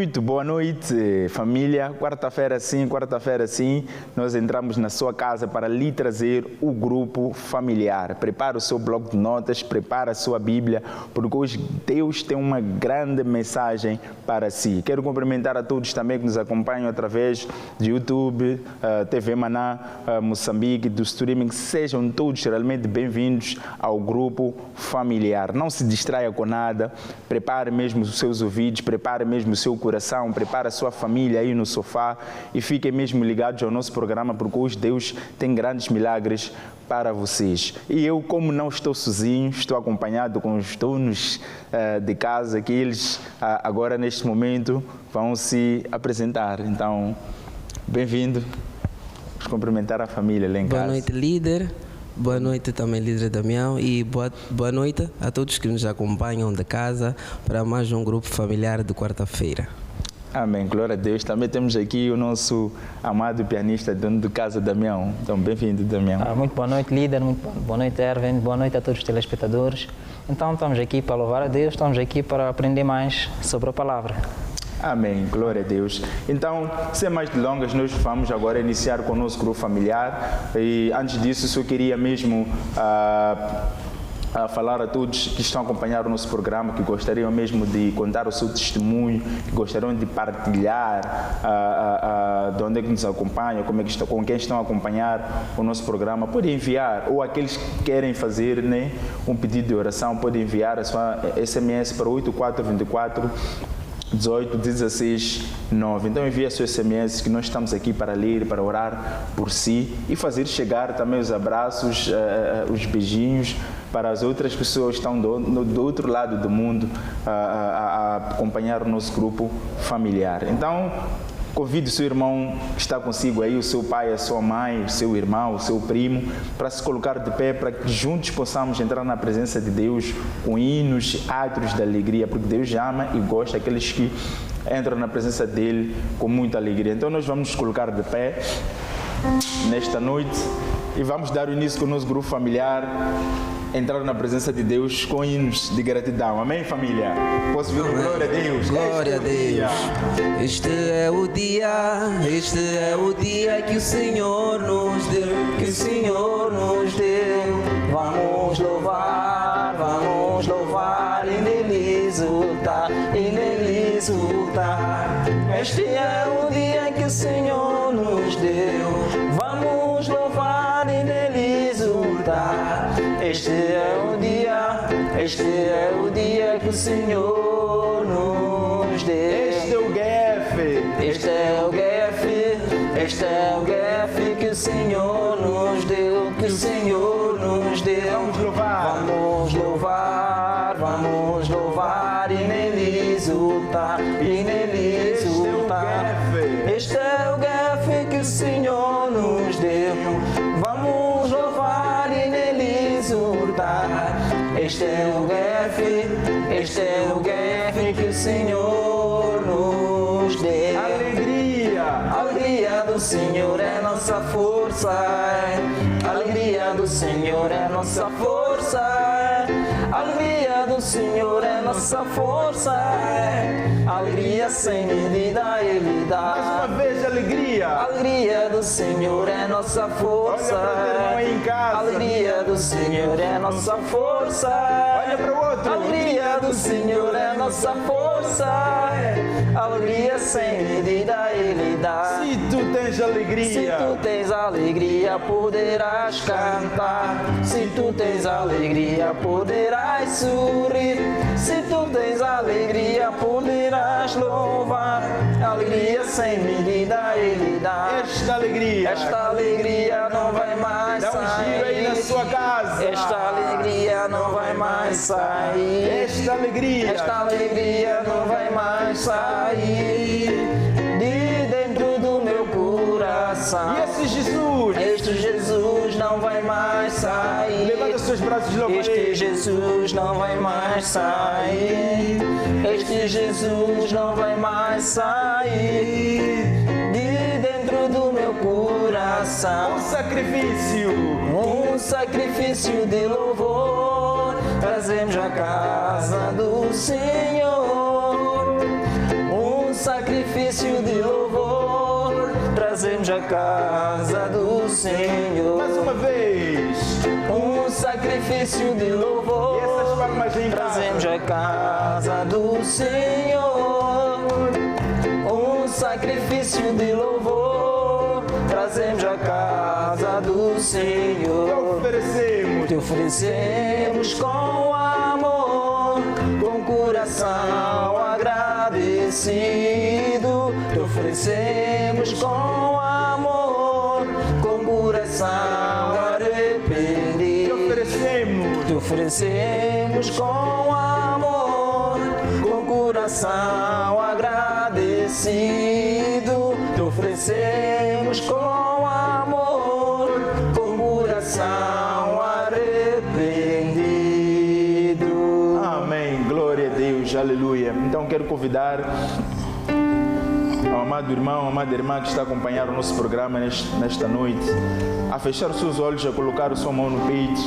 Muito boa noite, família. Quarta-feira sim, nós entramos na sua casa para lhe trazer o grupo familiar. Prepara o seu bloco de notas, prepara a sua Bíblia, porque hoje Deus tem uma grande mensagem para si. Quero cumprimentar a todos também que nos acompanham através de YouTube, TV Maná, Moçambique, do streaming. Sejam todos realmente bem-vindos ao grupo familiar. Não se distraia com nada, prepare mesmo os seus ouvidos, prepare mesmo o seu coração, prepare a sua família aí no sofá e fiquem mesmo ligados ao nosso programa, porque hoje Deus tem grandes milagres para vocês. E eu, como não estou sozinho, estou acompanhado com os donos de casa, que eles agora neste momento vão se apresentar. Então, bem-vindo. Vamos cumprimentar a família lá em casa. Boa noite, líder. Boa noite também, líder Damião, e boa noite a todos que nos acompanham de casa para mais um grupo familiar de quarta-feira. Amém, glória a Deus. Também temos aqui o nosso amado pianista, dono de casa, Damião. Então, bem-vindo, Damião. Muito boa noite, líder. Muito boa noite, Erwin. Boa noite a todos os telespectadores. Então, estamos aqui para louvar a Deus, estamos aqui para aprender mais sobre a palavra. Amém, glória a Deus. Então, sem mais delongas, nós vamos agora iniciar com o nosso grupo familiar. E antes disso, só queria mesmo falar a todos que estão a acompanhar o nosso programa, que gostariam mesmo de contar o seu testemunho, que gostariam de partilhar de onde é que nos acompanham, com quem estão a acompanhar o nosso programa, podem enviar, ou aqueles que querem fazer um pedido de oração, podem enviar a sua SMS para 8424 18 16 9. Então envie a sua SMS, que nós estamos aqui para ler, para orar por si e fazer chegar também os abraços, os beijinhos para as outras pessoas que estão do outro lado do mundo a acompanhar o nosso grupo familiar. Então, convide o seu irmão que está consigo aí, o seu pai, a sua mãe, o seu irmão, o seu primo, para se colocar de pé, para que juntos possamos entrar na presença de Deus com hinos, atos de alegria, porque Deus ama e gosta daqueles que entram na presença dele com muita alegria. Então nós vamos nos colocar de pé nesta noite e vamos dar o início com o nosso grupo familiar, entrar na presença de Deus com hinos de gratidão. Amém, família? Posso ouvir glória a Deus? Glória a Deus. Este é o dia que o Senhor nos deu, que o Senhor nos deu. Vamos louvar e nele exultar, e nele exultar. Este é o dia que o Senhor nos deu. Vamos louvar e nele exultar. Este é o dia que o Senhor nos deu. Este é o GF. Este é o GF que o Senhor nos deu, que o Senhor nos deu. Vamos louvar e nele exultar, e nele exultar. Este é o GF que o Senhor nos deu. Vamos louvar e nele exultar. Este é o GF que o Senhor nos deu. Alegria do Senhor é nossa força. Alegria do Senhor é nossa força. Alegria do Senhor é nossa força. Alegria sem medida Ele dá. Mais uma vez, alegria. Alegria do Senhor é nossa força. Olha para o irmão aí em casa. Alegria do Senhor é nossa força. Olha para o outro. Alegria do Senhor é nossa força. Alegria sem medida Ele dá. Se tu tens alegria, se tu tens alegria, poderás cantar. Se tu tens alegria, poderás sorrir. Se tu tens alegria, poderás louvar. Alegria sem medida Ele dá. Esta alegria não vai mais dá um sair. giro aí na sua casa. Esta alegria não vai mais sair. Esta alegria não vai mais sair de dentro do meu coração. E este Jesus não vai mais sair. Levanta os seus braços logo. Este Jesus não vai mais sair. Este Jesus não vai mais sair de dentro do meu coração. Um sacrifício de louvor trazemos à casa do Senhor. sacrifício de louvor, trazemos a casa do Senhor. Mais uma vez. Um sacrifício de louvor, E essas palmas em trazemos a casa do Senhor. Um sacrifício de louvor, trazemos a casa do Senhor. Te oferecemos com amor, com coração agradecido. Te oferecemos com amor, com coração arrependido. Te oferecemos com amor, com coração agradecido. Te oferecemos com amor, com coração arrependido. Amém. Glória a Deus. Aleluia. Então quero convidar ao amado irmão, amada irmã que está a acompanhar o nosso programa nesta noite, a fechar os seus olhos, a colocar a sua mão no peito,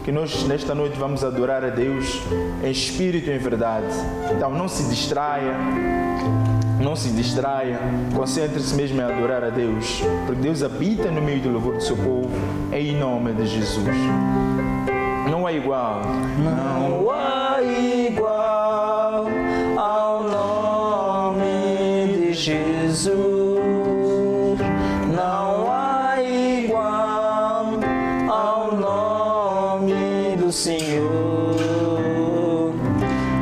que nós nesta noite vamos adorar a Deus em espírito e em verdade. Então não se distraia, concentre-se mesmo em adorar a Deus, porque Deus habita no meio do louvor do seu povo, em nome de Jesus. Não há igual, não há igual ao nome de Jesus. Não há igual ao nome do Senhor.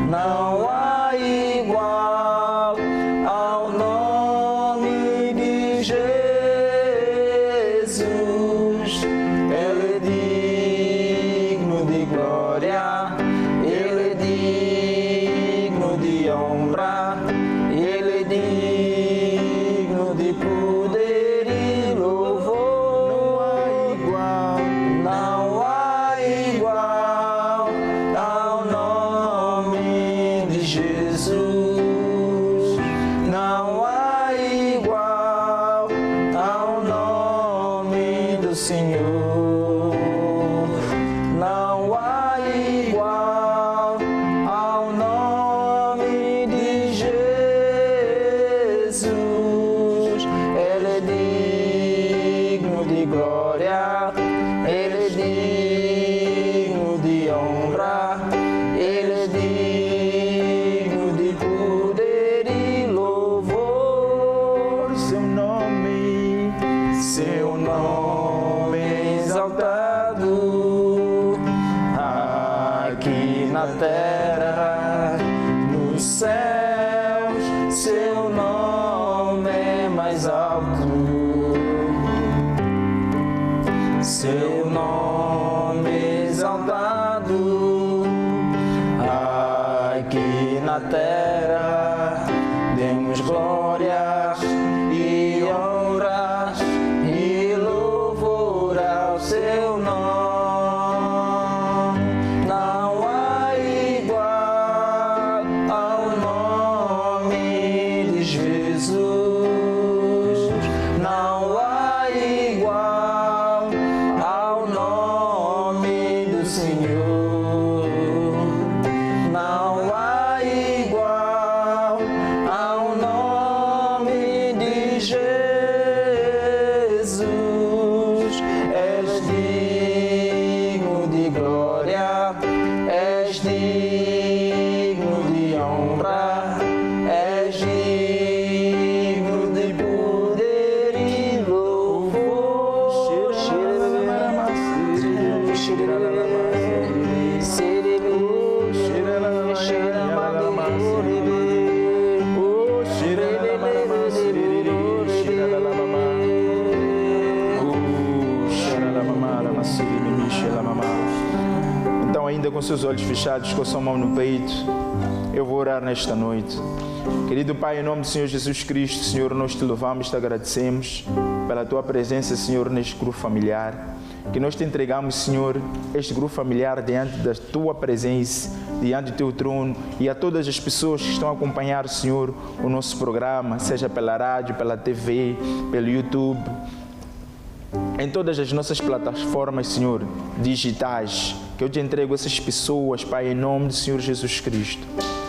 Não há igual ao nome de Jesus. Ele é digno de glória, Ele é digno de honra, Ele é digno de poder e louvor. Não há igual ao nome de Jesus. Não há igual ao nome do Senhor. Não há igual ao nome de Jesus. Ele é digno de glória, Ele é digno de honra, Ele é digno de poder e louvor. Seu nome exaltado aqui na terra, nos céus, seu nome é mais alto. Seu nome exaltado aqui na terra, demos glórias e honras e louvor ao seu nome. Não há igual ao nome de Jesus. Não há igual ao nome do Senhor. Não há igual ao nome de Jesus. És digno de glória, és digno de honra, és digno de poder e louvor. Então, ainda com seus olhos fechados, com a sua mão no peito, eu vou orar nesta noite. Querido Pai, em nome do Senhor Jesus Cristo, Senhor, nós te louvamos e te agradecemos pela tua presença, Senhor, neste grupo familiar. Que nós te entregamos, Senhor, este grupo familiar diante da tua presença, diante do teu trono, e a todas as pessoas que estão a acompanhar, Senhor, o nosso programa, seja pela rádio, pela TV, pelo YouTube, em todas as nossas plataformas, Senhor, digitais, que eu te entrego essas pessoas, Pai, em nome do Senhor Jesus Cristo.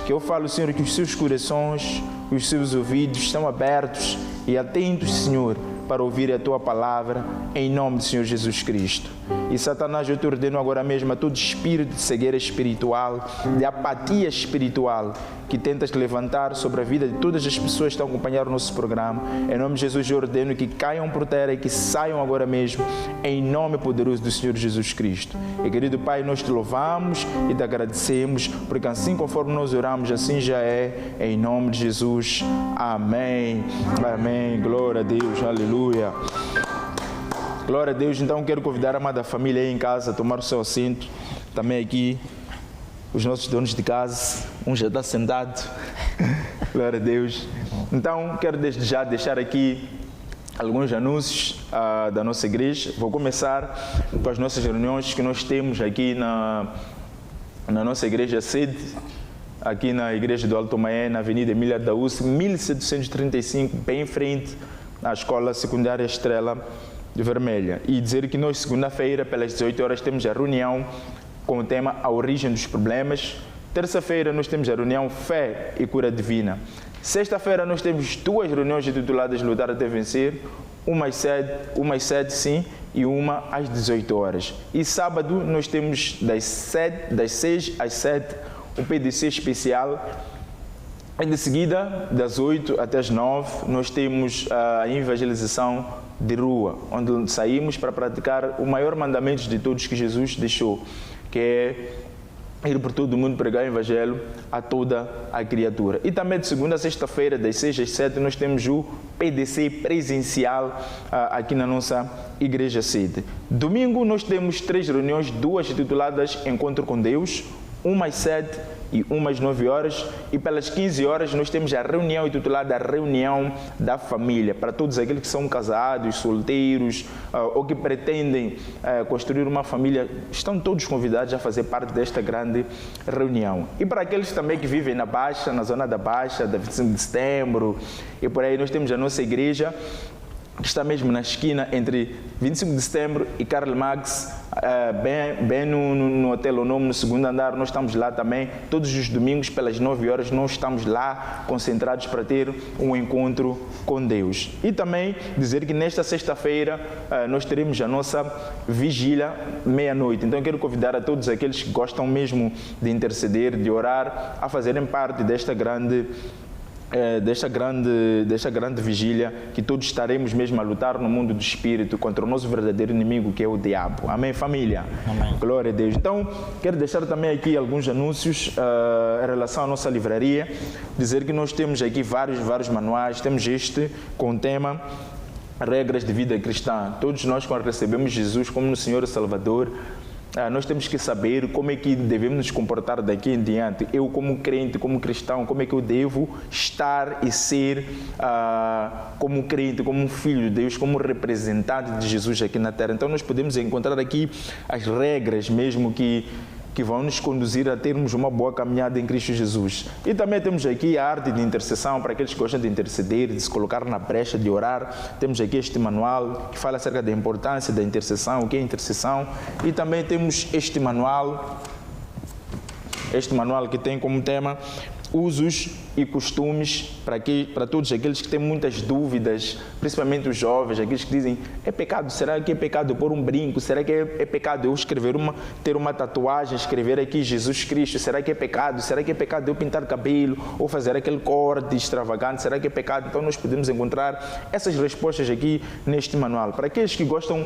Que eu falo, Senhor, que os seus corações os seus ouvidos estão abertos e atentos, Senhor, para ouvir a Tua palavra, em nome do Senhor Jesus Cristo. E Satanás, eu te ordeno agora mesmo a todo espírito de cegueira espiritual, de apatia espiritual, que tentas levantar sobre a vida de todas as pessoas que estão a acompanhar o nosso programa. Em nome de Jesus, eu ordeno que caiam por terra e que saiam agora mesmo, em nome poderoso do Senhor Jesus Cristo. E querido Pai, nós te louvamos e te agradecemos, porque assim conforme nós oramos, assim já é, em nome de Jesus. Amém. Amém. Glória a Deus. Aleluia. Glória a Deus. Então quero convidar a amada família aí em casa a tomar o seu assento. Também aqui os nossos donos de casa, um já está sentado. Glória a Deus. Então quero desde já deixar aqui alguns anúncios da nossa igreja. Vou começar com as nossas reuniões que nós temos aqui na nossa igreja sede, aqui na igreja do Alto Maé, na Avenida Emília Daúce, 1735, bem em frente à Escola Secundária Estrela Vermelha. E dizer que nós, segunda-feira, pelas 18 horas, temos a reunião com o tema A Origem dos Problemas. Terça-feira, nós temos a reunião Fé e Cura Divina. Sexta-feira, nós temos duas reuniões intituladas Lutar até Vencer, uma às 7, sim, e uma às 18 horas. E sábado, nós temos das 6 às 7, o PDC especial. E de seguida, das 8 até as 9, nós temos a evangelização de rua, onde saímos para praticar o maior mandamento de todos que Jesus deixou, que é ir por todo o mundo pregar o evangelho a toda a criatura. E também de segunda a sexta-feira, das 6 às 7, nós temos o PDC presencial aqui na nossa igreja sede. Domingo nós temos 3 reuniões, 2 intituladas Encontro com Deus, uma às 7 e uma às 9 horas, e pelas 15 horas nós temos a reunião intitulada Reunião da Família, para todos aqueles que são casados, solteiros, ou que pretendem construir uma família, estão todos convidados a fazer parte desta grande reunião. E para aqueles também que vivem na Baixa, na zona da Baixa, da 25 de setembro, e por aí nós temos a nossa igreja, que está mesmo na esquina entre 25 de setembro e Karl Marx, bem no Hotel Onome, no segundo andar. Nós estamos lá também, todos os domingos pelas 9 horas, nós estamos lá concentrados para ter um encontro com Deus. E também dizer que nesta sexta-feira nós teremos a nossa vigília meia-noite. Então eu quero convidar a todos aqueles que gostam mesmo de interceder, de orar, a fazerem parte desta grande vigília, que todos estaremos mesmo a lutar no mundo do espírito contra o nosso verdadeiro inimigo, que é o diabo. Amém, família? Amém. Glória a Deus. Então, quero deixar também aqui alguns anúncios em relação à nossa livraria. Dizer que nós temos aqui vários manuais. Temos este com o tema Regras de Vida Cristã. Todos nós, quando recebemos Jesus como no Senhor e Salvador, nós temos que saber como é que devemos nos comportar daqui em diante. Eu, como crente, como cristão, como é que eu devo estar e ser como crente, como um filho de Deus, como representante de Jesus aqui na terra. Então nós podemos encontrar aqui as regras mesmo que vão nos conduzir a termos uma boa caminhada em Cristo Jesus. E também temos aqui a arte de intercessão, para aqueles que gostam de interceder, de se colocar na brecha, de orar. Temos aqui este manual que fala acerca da importância da intercessão, o que é intercessão. E também temos este manual que tem como tema usos e costumes para todos aqueles que têm muitas dúvidas, principalmente os jovens, aqueles que dizem, é pecado, será que é pecado eu pôr um brinco? Será que é pecado eu ter uma tatuagem, escrever aqui Jesus Cristo? Será que é pecado? Será que é pecado eu pintar cabelo ou fazer aquele corte extravagante? Será que é pecado? Então nós podemos encontrar essas respostas aqui neste manual. Para aqueles que gostam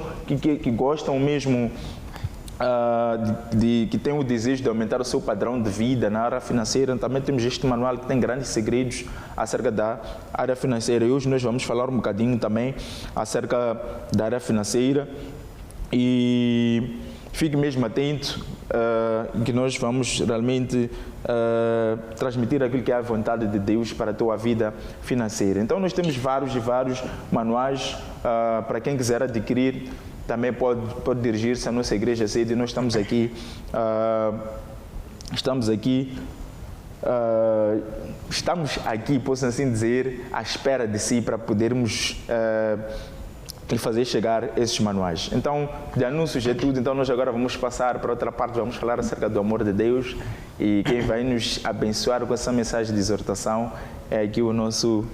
mesmo que tem o desejo de aumentar o seu padrão de vida na área financeira, também temos este manual que tem grandes segredos acerca da área financeira. E hoje nós vamos falar um bocadinho também acerca da área financeira, e fique mesmo atento que nós vamos realmente transmitir aquilo que é a vontade de Deus para a tua vida financeira. Então nós temos vários manuais para quem quiser adquirir. Também pode dirigir-se à nossa igreja sede. Nós estamos aqui posso assim dizer, à espera de si, para podermos lhe fazer chegar esses manuais. Então, de anúncios é tudo. Então nós agora vamos passar para outra parte, vamos falar acerca do amor de Deus, e quem vai nos abençoar com essa mensagem de exortação é aqui o nosso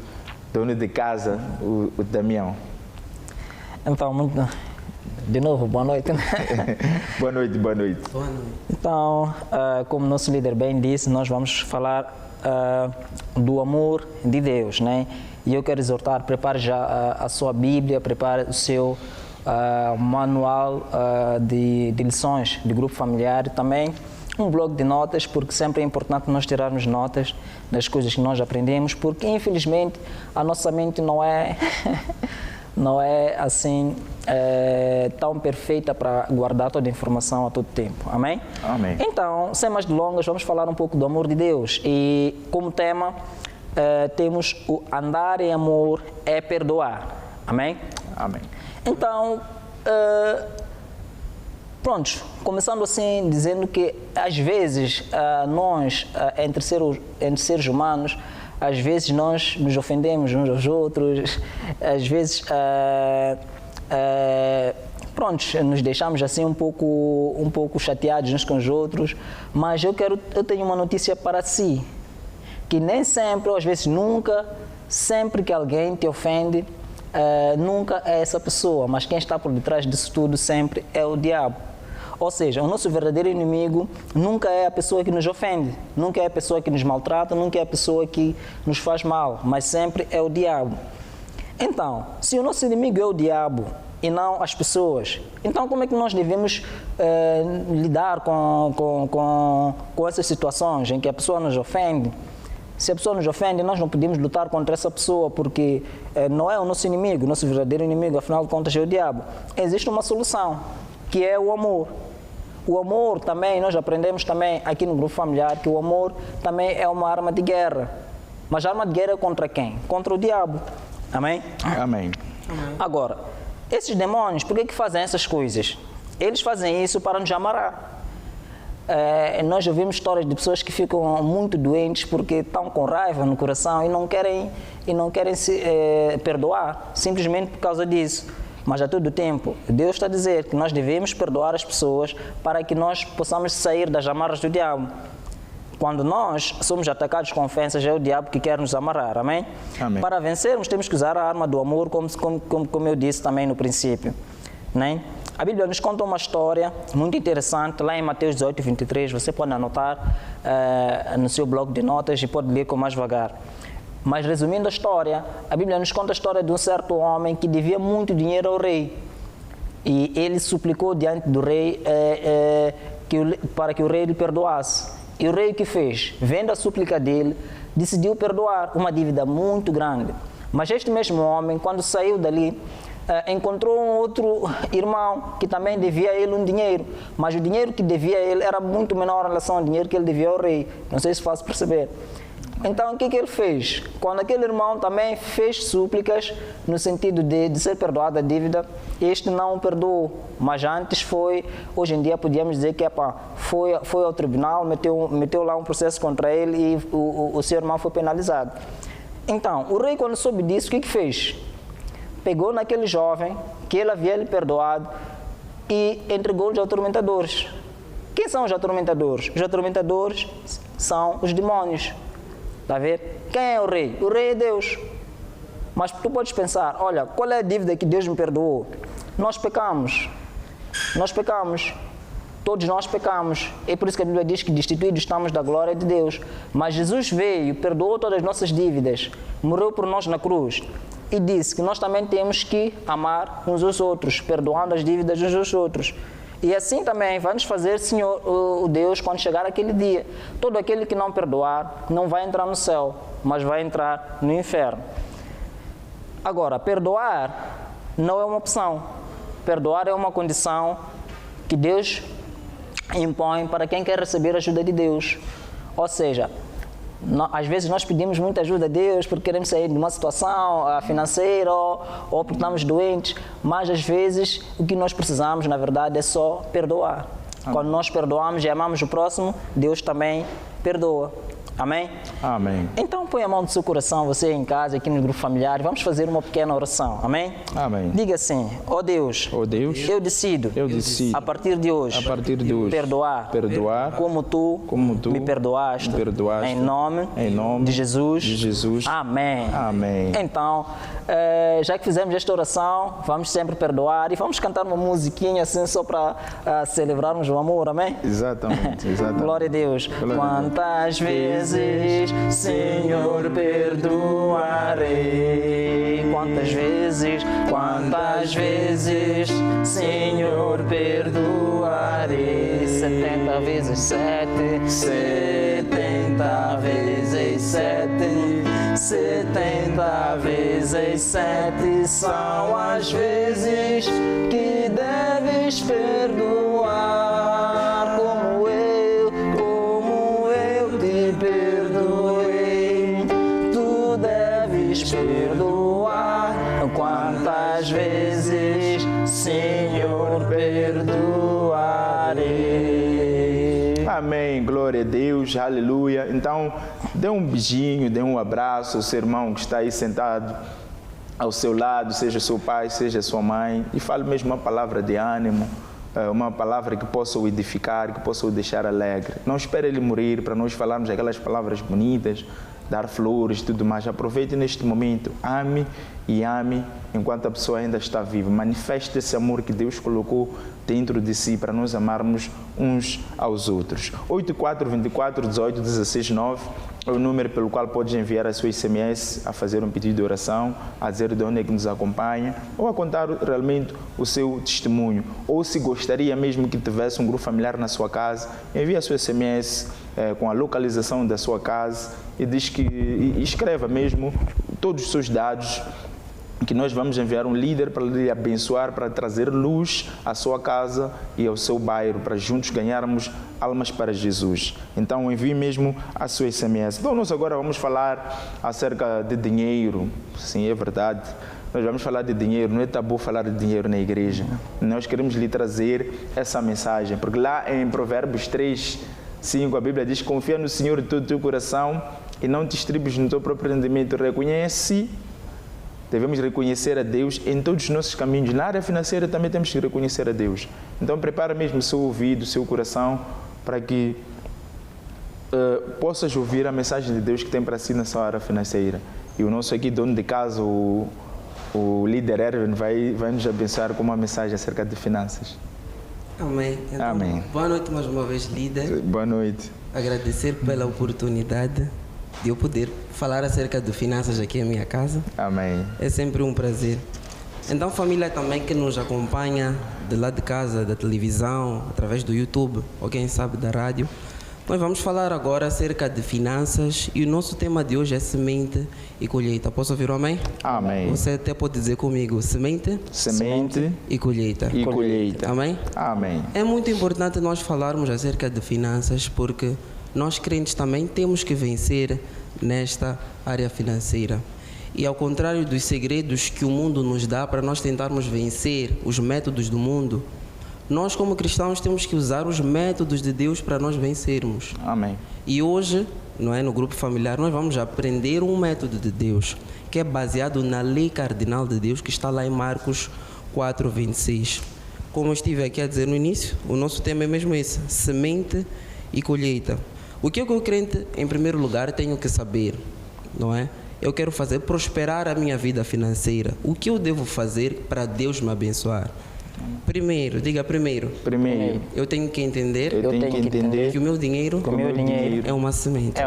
dono de casa, o Damião. Então, de novo, boa noite. Boa noite, boa noite. Boa noite. Então, como nosso líder bem disse, nós vamos falar do amor de Deus, né? E eu quero exortar, prepare já a sua Bíblia, prepare o seu manual de lições de grupo familiar, também um bloco de notas, porque sempre é importante nós tirarmos notas das coisas que nós aprendemos, porque infelizmente a nossa mente não é não é assim tão perfeita para guardar toda a informação a todo tempo. Amém? Amém. Então, sem mais delongas, vamos falar um pouco do amor de Deus. E como tema temos o andar em amor é perdoar. Amém? Amém. Então, pronto, começando assim, dizendo que às vezes nós, entre seres humanos, às vezes nós nos ofendemos uns aos outros, às vezes, pronto, nos deixamos assim um pouco chateados uns com os outros, mas eu tenho uma notícia para si, que nem sempre, ou às vezes nunca, sempre que alguém te ofende, nunca é essa pessoa, mas quem está por detrás disso tudo sempre é o diabo. Ou seja, o nosso verdadeiro inimigo nunca é a pessoa que nos ofende, nunca é a pessoa que nos maltrata, nunca é a pessoa que nos faz mal, mas sempre é o diabo. Então, se o nosso inimigo é o diabo e não as pessoas, então como é que nós devemos lidar com essas situações em que a pessoa nos ofende? Se a pessoa nos ofende, nós não podemos lutar contra essa pessoa, porque não é o nosso inimigo, o nosso verdadeiro inimigo, afinal de contas, é o diabo. Existe uma solução, que é o amor. O amor também, nós aprendemos também aqui no grupo familiar, que o amor também é uma arma de guerra. Mas a arma de guerra é contra quem? Contra o diabo. Amém? Amém. Agora, esses demônios, por que fazem essas coisas? Eles fazem isso para nos amarrar. Nós ouvimos histórias de pessoas que ficam muito doentes porque estão com raiva no coração e não querem se perdoar, simplesmente por causa disso. Mas a todo tempo, Deus está a dizer que nós devemos perdoar as pessoas para que nós possamos sair das amarras do diabo. Quando nós somos atacados com ofensas, é o diabo que quer nos amarrar, amém? Amém. Para vencermos, temos que usar a arma do amor, como eu disse também no princípio, né? A Bíblia nos conta uma história muito interessante, lá em Mateus 18, 23, você pode anotar no seu bloco de notas e pode ler com mais vagar. Mas resumindo a história, a Bíblia nos conta a história de um certo homem que devia muito dinheiro ao rei. E ele suplicou diante do rei para que o rei lhe perdoasse. E o rei o que fez? Vendo a súplica dele, decidiu perdoar uma dívida muito grande. Mas este mesmo homem, quando saiu dali, encontrou um outro irmão que também devia a ele um dinheiro. Mas o dinheiro que devia a ele era muito menor em relação ao dinheiro que ele devia ao rei. Não sei se faz perceber. Então, o que ele fez? Quando aquele irmão também fez súplicas no sentido de ser perdoada a dívida, este não o perdoou, mas antes hoje em dia podíamos dizer que foi ao tribunal, meteu lá um processo contra ele e o seu irmão foi penalizado. Então, o rei, quando soube disso, o que fez? Pegou naquele jovem que ele havia lhe perdoado e entregou-os aos atormentadores. Quem são os atormentadores? Os atormentadores são os demônios. Está a ver? Quem é o rei? O rei é Deus. Mas tu podes pensar, olha, qual é a dívida que Deus me perdoou? Nós pecamos. Nós pecamos. Todos nós pecamos. É por isso que a Bíblia diz que destituídos estamos da glória de Deus. Mas Jesus veio, perdoou todas as nossas dívidas, morreu por nós na cruz e disse que nós também temos que amar uns aos outros, perdoando as dívidas uns aos outros. E assim também vai nos fazer, Senhor, o Deus, quando chegar aquele dia. Todo aquele que não perdoar não vai entrar no céu, mas vai entrar no inferno. Agora, perdoar não é uma opção. Perdoar é uma condição que Deus impõe para quem quer receber a ajuda de Deus. Ou seja, às vezes nós pedimos muita ajuda a Deus porque queremos sair de uma situação financeira ou porque estamos doentes, mas às vezes o que nós precisamos, na verdade, é só perdoar. Amém. Quando nós perdoamos e amamos o próximo, Deus também perdoa. Amém? Amém. Então põe a mão no seu coração, você em casa, aqui no grupo familiar, e vamos fazer uma pequena oração. Amém? Amém. Diga assim: ó Deus, Ó Deus, eu decido, eu decido, a partir de hoje, perdoar como tu me perdoaste, em nome de Jesus. Amém. Amém. Então, já que fizemos esta oração, vamos sempre perdoar e vamos cantar uma musiquinha assim só para celebrarmos o amor. Amém? Exatamente. Glória a Deus. Quantas vezes, Senhor, perdoarei? Quantas vezes, Senhor, perdoarei? 70 vezes 7, 70 vezes 7, 70 vezes 7 são as vezes que deves perdoar, como eu te perdoei. Tu deves perdoar. Quantas vezes, Senhor, perdoarei? Amém, glória a Deus, aleluia. Então, dê um beijinho, dê um abraço ao seu irmão que está aí sentado ao seu lado, seja seu pai, seja sua mãe, e fale mesmo uma palavra de ânimo, uma palavra que possa o edificar, que possa o deixar alegre. Não espere ele morrer para nós falarmos aquelas palavras bonitas, dar flores e tudo mais. Aproveite neste momento, ame e ame enquanto a pessoa ainda está viva. Manifeste esse amor que Deus colocou dentro de si para nós amarmos uns aos outros. 84241816 é o número pelo qual pode enviar a sua SMS, a fazer um pedido de oração, a dizer de onde é que nos acompanha, ou a contar realmente o seu testemunho. Ou se gostaria mesmo que tivesse um grupo familiar na sua casa, envie a sua SMS com a localização da sua casa e escreva mesmo todos os seus dados, que nós vamos enviar um líder para lhe abençoar, para trazer luz à sua casa e ao seu bairro, para juntos ganharmos almas para Jesus. Então envie mesmo a sua SMS. Então nós agora vamos falar acerca de dinheiro. Sim, é verdade. Nós vamos falar de dinheiro, não é tabu falar de dinheiro na igreja. Nós queremos lhe trazer essa mensagem, porque lá em Provérbios 3:5 a Bíblia diz: confia no Senhor de todo o teu coração e não te estribes no teu próprio rendimento. Devemos reconhecer a Deus em todos os nossos caminhos. Na área financeira também temos que reconhecer a Deus. Então prepara mesmo o seu ouvido, o seu coração, para que possas ouvir a mensagem de Deus que tem para si na sua área financeira. E o nosso aqui, dono de casa, o líder Erwin, vai nos abençoar com uma mensagem acerca de finanças. Amém. Então, amém. Boa noite mais uma vez, líder. Boa noite. Agradecer pela oportunidade de eu poder falar acerca de finanças aqui em minha casa. Amém. É sempre um prazer. Então, família também que nos acompanha de lá de casa, da televisão, através do YouTube, ou quem sabe da rádio, nós vamos falar agora acerca de finanças e o nosso tema de hoje é semente e colheita. Posso ouvir um amém? Amém. Você até pode dizer comigo, semente e colheita. Amém? Amém. É muito importante nós falarmos acerca de finanças porque nós crentes também temos que vencer nesta área financeira. E ao contrário dos segredos que o mundo nos dá para nós tentarmos vencer os métodos do mundo, nós como cristãos temos que usar os métodos de Deus para nós vencermos. Amém. E hoje, no grupo familiar, nós vamos aprender um método de Deus que é baseado na lei cardinal de Deus que está lá em Marcos 4:26. Como eu estive aqui a dizer no início, o nosso tema é mesmo esse, semente e colheita. O que eu crente, em primeiro lugar, tenho que saber, não é? Eu quero fazer prosperar a minha vida financeira. O que eu devo fazer para Deus me abençoar? Primeiro, diga primeiro. Eu tenho que entender, que o meu dinheiro é uma semente.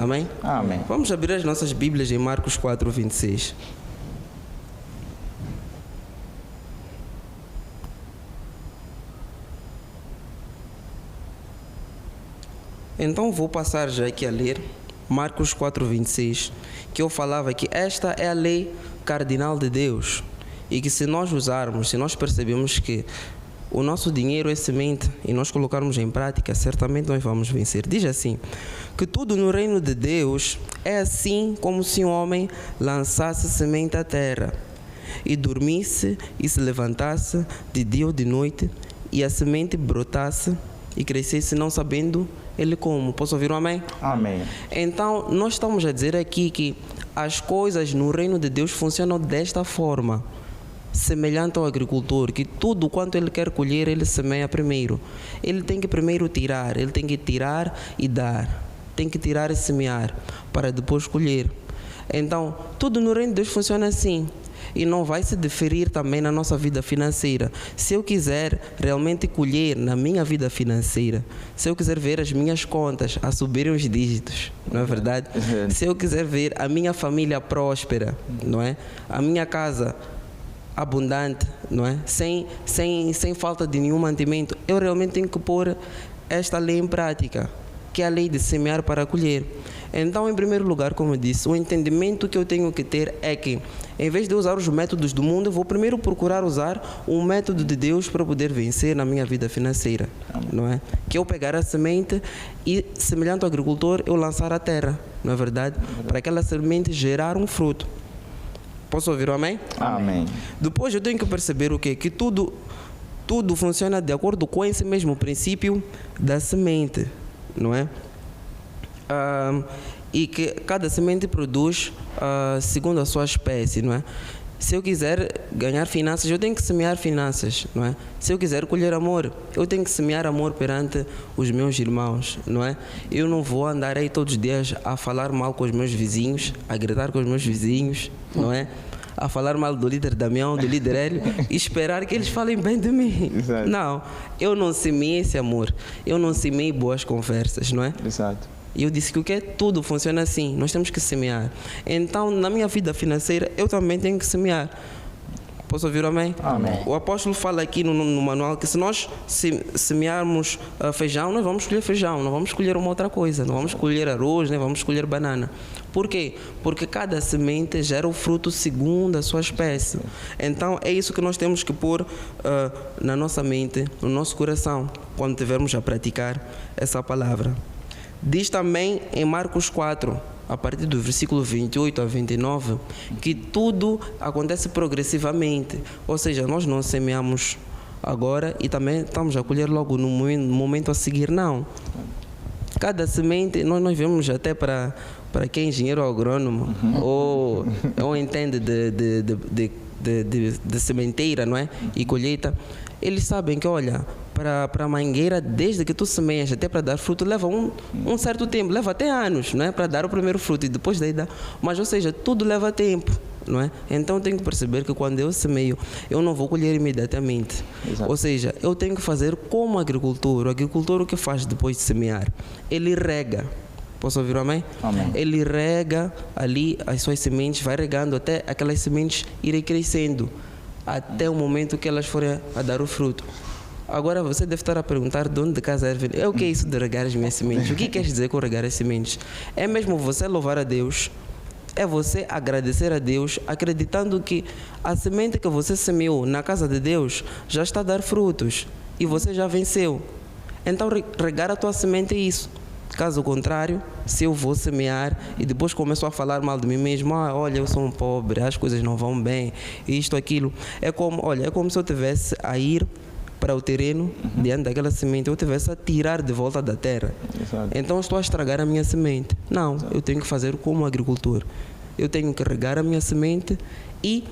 Amém? Amém. Vamos abrir as nossas Bíblias em Marcos 4:26. Então vou passar já aqui a ler Marcos 4:26, que eu falava que esta é a lei cardinal de Deus e que se nós usarmos, se nós percebemos que o nosso dinheiro é semente e nós colocarmos em prática, certamente nós vamos vencer. Diz assim, que tudo no reino de Deus é assim como se um homem lançasse semente à terra e dormisse e se levantasse de dia ou de noite e a semente brotasse e crescesse não sabendo ele como. Posso ouvir um amém? Amém. Então, nós estamos a dizer aqui que as coisas no reino de Deus funcionam desta forma, semelhante ao agricultor, que tudo quanto ele quer colher, ele semeia primeiro. Ele tem que primeiro tirar, ele tem que tirar e dar, tem que tirar e semear, para depois colher. Então, tudo no reino de Deus funciona assim. E não vai se diferir também na nossa vida financeira. Se eu quiser realmente colher na minha vida financeira, se eu quiser ver as minhas contas a subirem os dígitos, não é verdade? Se eu quiser ver a minha família próspera, não é? A minha casa abundante, não é? Sem falta de nenhum mantimento, eu realmente tenho que pôr esta lei em prática, que é a lei de semear para colher. Então, em primeiro lugar, como eu disse, o entendimento que eu tenho que ter é que, em vez de usar os métodos do mundo, eu vou primeiro procurar usar o método de Deus para poder vencer na minha vida financeira, não é? Que eu pegar a semente e, semelhante ao agricultor, eu lançar à terra, não é verdade? Para aquela semente gerar um fruto. Posso ouvir o amém? Amém. Depois eu tenho que perceber o quê? Que tudo funciona de acordo com esse mesmo princípio da semente, não é? E que cada semente produz segundo a sua espécie, não é? Se eu quiser ganhar finanças, eu tenho que semear finanças, não é? Se eu quiser colher amor, eu tenho que semear amor perante os meus irmãos, não é? Eu não vou andar aí todos os dias a falar mal com os meus vizinhos, a gritar com os meus vizinhos, não é? A falar mal do líder Damião, do líder Hélio, e esperar que eles falem bem de mim. Exato. Não, eu não semeei esse amor, eu não semeei boas conversas, não é? Exato. E eu disse que o que tudo funciona assim, nós temos que semear. Então, na minha vida financeira, eu também tenho que semear. Posso ouvir o amém? Amém. O apóstolo fala aqui no manual que se nós semearmos feijão, nós vamos colher feijão, não vamos colher uma outra coisa, não vamos colher arroz, nem vamos colher banana. Por quê? Porque cada semente gera o fruto segundo a sua espécie. Então, é isso que nós temos que pôr na nossa mente, no nosso coração, quando tivermos a praticar essa palavra. Diz também em Marcos 4, a partir do versículo 28 a 29, que tudo acontece progressivamente. Ou seja, nós não semeamos agora e também estamos a colher logo no momento a seguir, não. Cada semente, nós vemos até para quem é engenheiro agrônomo ou entende de sementeira, não é? E colheita, eles sabem que, olha, para a mangueira, desde que tu semeias até para dar fruto, leva um certo tempo, leva até anos, não é? Para dar o primeiro fruto e depois daí dá. Mas, ou seja, tudo leva tempo, não é? Então, eu tenho que perceber que quando eu semeio, eu não vou colher imediatamente. Exato. Ou seja, eu tenho que fazer como agricultor. O agricultor, o que faz depois de semear? Ele rega. Posso ouvir o amém? Amém. Ele rega ali as suas sementes, vai regando até aquelas sementes irem crescendo, até o momento que elas forem a dar o fruto. Agora você deve estar a perguntar de onde de casa é o que é isso de regar as minhas sementes? O que quer dizer com regar as sementes? É mesmo você louvar a Deus, é você agradecer a Deus, acreditando que a semente que você semeou na casa de Deus já está a dar frutos e você já venceu. Então regar a tua semente é isso. Caso contrário, se eu vou semear e depois começo a falar mal de mim mesmo, olha, eu sou um pobre, as coisas não vão bem, isto, aquilo, é como se eu tivesse a ir para o terreno, diante daquela semente, eu tivesse a tirar de volta da terra. Exato. Então eu estou a estragar a minha semente. Não, eu tenho que fazer como agricultor. Eu tenho que regar a minha semente e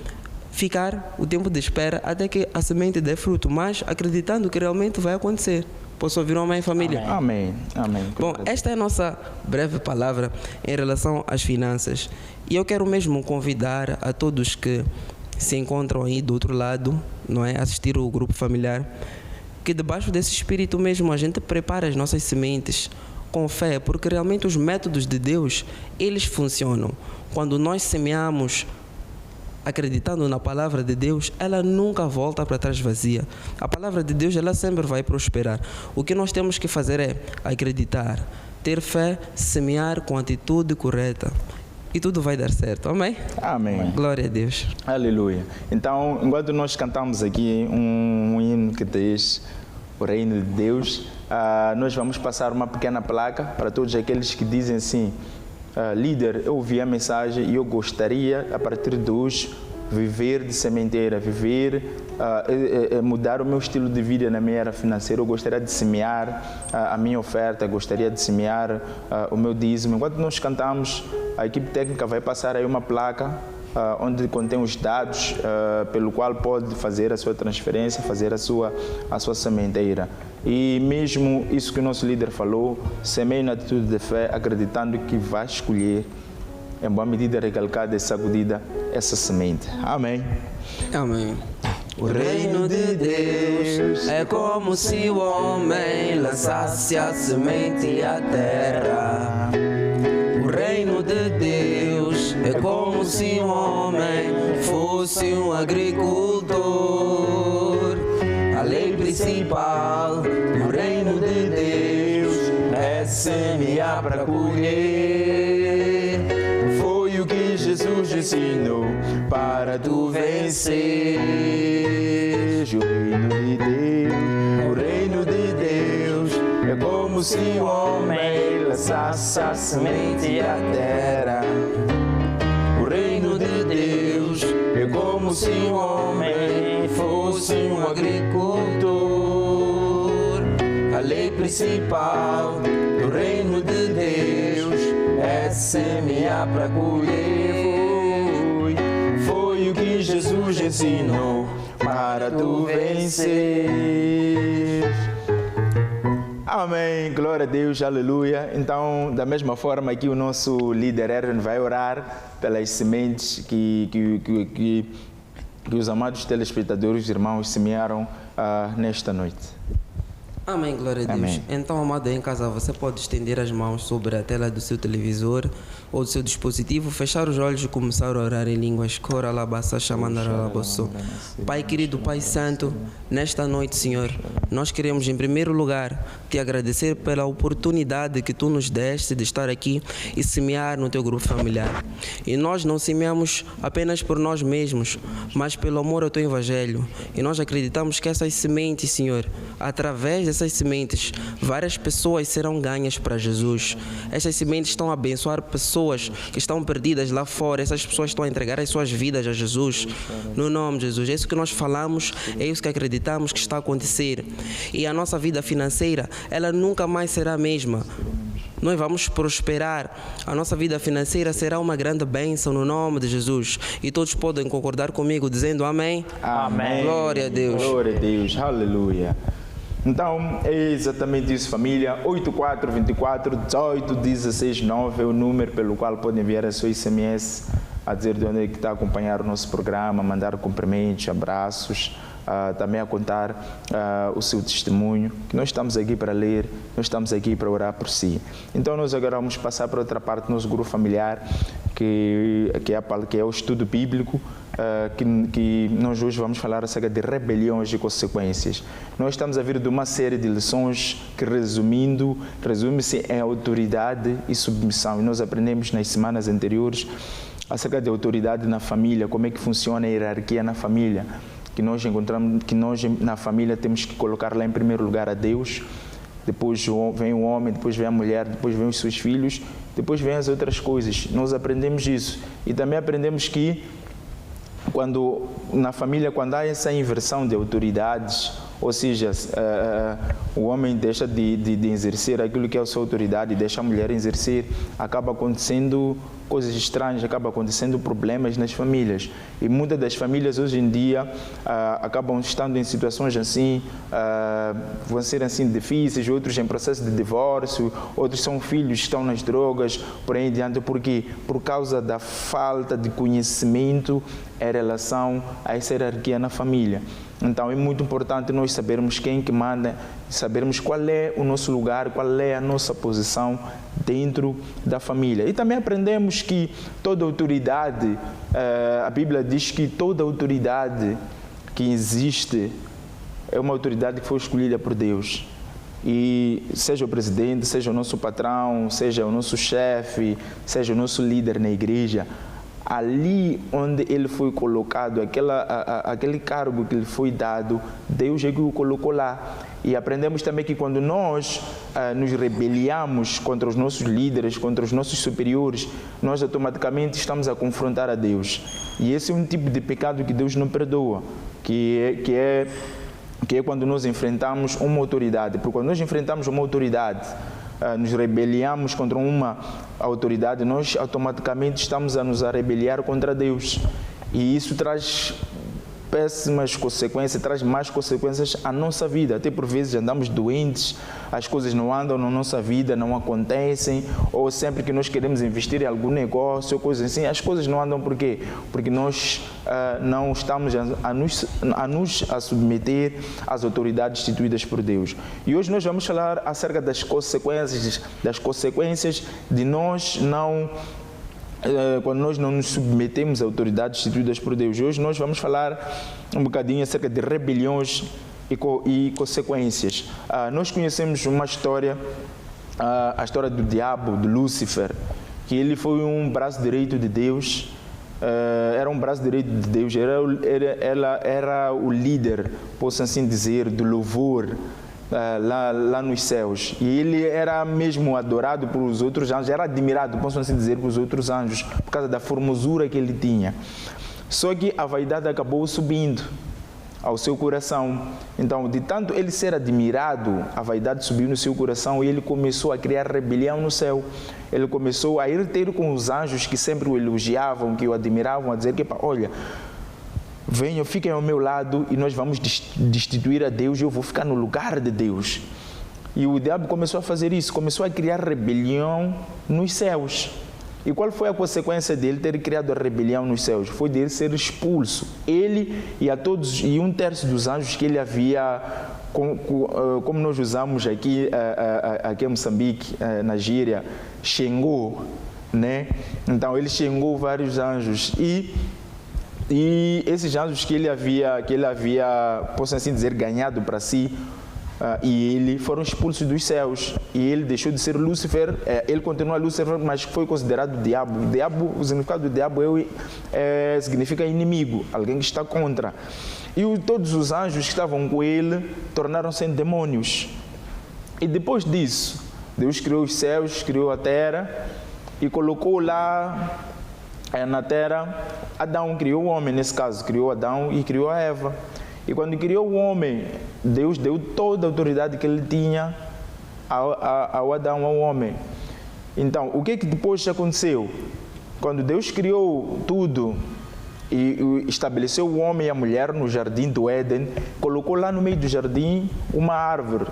ficar o tempo de espera até que a semente dê fruto, mas acreditando que realmente vai acontecer. Posso ouvir um amém, família? Amém. Amém. Bom, esta é a nossa breve palavra em relação às finanças. E eu quero mesmo convidar a todos que se encontram aí do outro lado, não é, assistir o grupo familiar, que debaixo desse espírito mesmo a gente prepara as nossas sementes com fé, porque realmente os métodos de Deus, eles funcionam. Quando nós semeamos acreditando na palavra de Deus, ela nunca volta para trás vazia. A palavra de Deus, ela sempre vai prosperar. O que nós temos que fazer é acreditar, ter fé, semear com a atitude correta. E tudo vai dar certo. Amém? Amém. Glória a Deus. Aleluia. Então, enquanto nós cantamos aqui um hino que diz o reino de Deus, nós vamos passar uma pequena placa para todos aqueles que dizem assim: líder, eu ouvi a mensagem e eu gostaria, a partir de hoje, viver de sementeira, mudar o meu estilo de vida na minha era financeira. Eu gostaria de semear a minha oferta, gostaria de semear o meu dízimo. Enquanto nós cantamos, a equipe técnica vai passar aí uma placa onde contém os dados pelo qual pode fazer a sua transferência, fazer a sua sementeira. E mesmo isso que o nosso líder falou, semeie na atitude de fé, acreditando que vai escolher, em boa medida recalcada e sacudida, essa semente. Amém. Amém. O reino de Deus é como se o homem lançasse a semente à terra. O reino de Deus é como se um homem fosse um agricultor. A lei principal do reino de Deus é semear para colher. Foi o que Jesus ensinou para tu vencer. O reino de Deus é como se o homem lançasse a semente à terra. O reino de Deus é como se o homem fosse um agricultor. A lei principal do reino de Deus é semear para colher. Foi o que Jesus ensinou para tu vencer. Amém, glória a Deus, aleluia. Então, da mesma forma que o nosso líder Aaron vai orar pelas sementes que os amados telespectadores, irmãos, semearam nesta noite. Amém, glória a Deus. Amém. Então, amado, em casa, você pode estender as mãos sobre a tela do seu televisor ou do seu dispositivo, fechar os olhos e começar a orar em línguas. Pai querido, Pai Santo, nesta noite, Senhor, nós queremos em primeiro lugar te agradecer pela oportunidade que tu nos deste de estar aqui e semear no teu grupo familiar. E nós não semeamos apenas por nós mesmos, mas pelo amor ao teu evangelho. E nós acreditamos que essas sementes, Senhor, através dessas sementes, várias pessoas serão ganhas para Jesus. Essas sementes estão a abençoar pessoas que estão perdidas lá fora. Essas pessoas estão a entregar as suas vidas a Jesus. No nome de Jesus. É isso que nós falamos, é isso que acreditamos que está a acontecer. E a nossa vida financeira, ela nunca mais será a mesma. Nós vamos prosperar. A nossa vida financeira será uma grande bênção no nome de Jesus. E todos podem concordar comigo dizendo amém? Amém. Glória a Deus. Glória a Deus, aleluia. Então, é exatamente isso, família. 8424-18-16-9 é o número pelo qual podem enviar a sua SMS a dizer de onde é que está a acompanhar o nosso programa, mandar cumprimentos, abraços, também a contar o seu testemunho, que nós estamos aqui para ler, nós estamos aqui para orar por si. Então, nós agora vamos passar para outra parte do nosso grupo familiar, que é o estudo bíblico, que nós hoje vamos falar acerca de rebeliões e consequências. Nós estamos a vir de uma série de lições que, resume-se em autoridade e submissão. E nós aprendemos nas semanas anteriores acerca de autoridade na família, como é que funciona a hierarquia na família, que nós encontramos que nós na família temos que colocar lá em primeiro lugar a Deus, depois vem o homem, depois vem a mulher, depois vem os seus filhos, depois vem as outras coisas. Nós aprendemos isso e também aprendemos que na família, quando há essa inversão de autoridades, ou seja, o homem deixa de exercer aquilo que é a sua autoridade e deixa a mulher exercer, acaba acontecendo coisas estranhas, acaba acontecendo problemas nas famílias. E muitas das famílias hoje em dia acabam estando em situações assim, vão ser assim difíceis, outros em processo de divórcio, outros são filhos que estão nas drogas, por aí adiante. Por quê? Por causa da falta de conhecimento em relação a essa hierarquia na família. Então é muito importante nós sabermos quem que manda, sabermos qual é o nosso lugar, qual é a nossa posição dentro da família. E também aprendemos que toda autoridade, a Bíblia diz que toda autoridade que existe é uma autoridade que foi escolhida por Deus. E seja o presidente, seja o nosso patrão, seja o nosso chefe, seja o nosso líder na igreja, ali onde ele foi colocado, aquele cargo que lhe foi dado, Deus é que o colocou lá. E aprendemos também que quando nós nos rebeliamos contra os nossos líderes, contra os nossos superiores, nós automaticamente estamos a confrontar a Deus. E esse é um tipo de pecado que Deus não perdoa, que é quando nós enfrentamos uma autoridade. Porque quando nós enfrentamos uma autoridade, nos rebeliamos contra uma autoridade, nós automaticamente estamos a nos rebeliar contra Deus. E isso traz péssimas consequências, traz más consequências à nossa vida. Até por vezes andamos doentes, as coisas não andam na nossa vida, não acontecem, ou sempre que nós queremos investir em algum negócio, ou coisas assim, as coisas não andam. Por quê? Porque nós não estamos a nos submeter às autoridades instituídas por Deus. E hoje nós vamos falar acerca das consequências de nós não... quando nós não nos submetemos a autoridades instituídas por Deus. Hoje nós vamos falar um bocadinho acerca de rebeliões e consequências. Nós conhecemos uma história, a história do diabo, de Lúcifer, que ele foi um braço direito de Deus, era um braço direito de Deus, era o líder, posso assim dizer, do louvor, lá nos céus. E ele era mesmo adorado pelos outros anjos, era admirado, posso assim dizer, pelos outros anjos, por causa da formosura que ele tinha. Só que a vaidade acabou subindo ao seu coração. Então, de tanto ele ser admirado, a vaidade subiu no seu coração e ele começou a criar rebelião no céu. Ele começou a ir ter com os anjos que sempre o elogiavam, que o admiravam, a dizer que, olha, venham, fiquem ao meu lado e nós vamos destituir a Deus e eu vou ficar no lugar de Deus. E o diabo começou a fazer isso, começou a criar rebelião nos céus. E qual foi a consequência dele ter criado a rebelião nos céus? Foi dele ser expulso. Ele e a todos, e 1/3 dos anjos que ele havia, como nós usamos aqui em Moçambique, na gíria, xengou, né? Então ele xengou vários anjos e esses anjos que ele havia, posso assim dizer, ganhado para si, e ele foram expulsos dos céus. E ele deixou de ser Lúcifer, ele continua Lúcifer, mas foi considerado diabo. O significado do diabo significa inimigo, alguém que está contra. E todos os anjos que estavam com ele tornaram-se demônios. E depois disso, Deus criou os céus, criou a terra e colocou lá na terra Adão, criou o homem, nesse caso, criou Adão e criou a Eva. E quando criou o homem, Deus deu toda a autoridade que ele tinha ao Adão, ao homem. Então, o que depois aconteceu? Quando Deus criou tudo e estabeleceu o homem e a mulher no jardim do Éden, colocou lá no meio do jardim uma árvore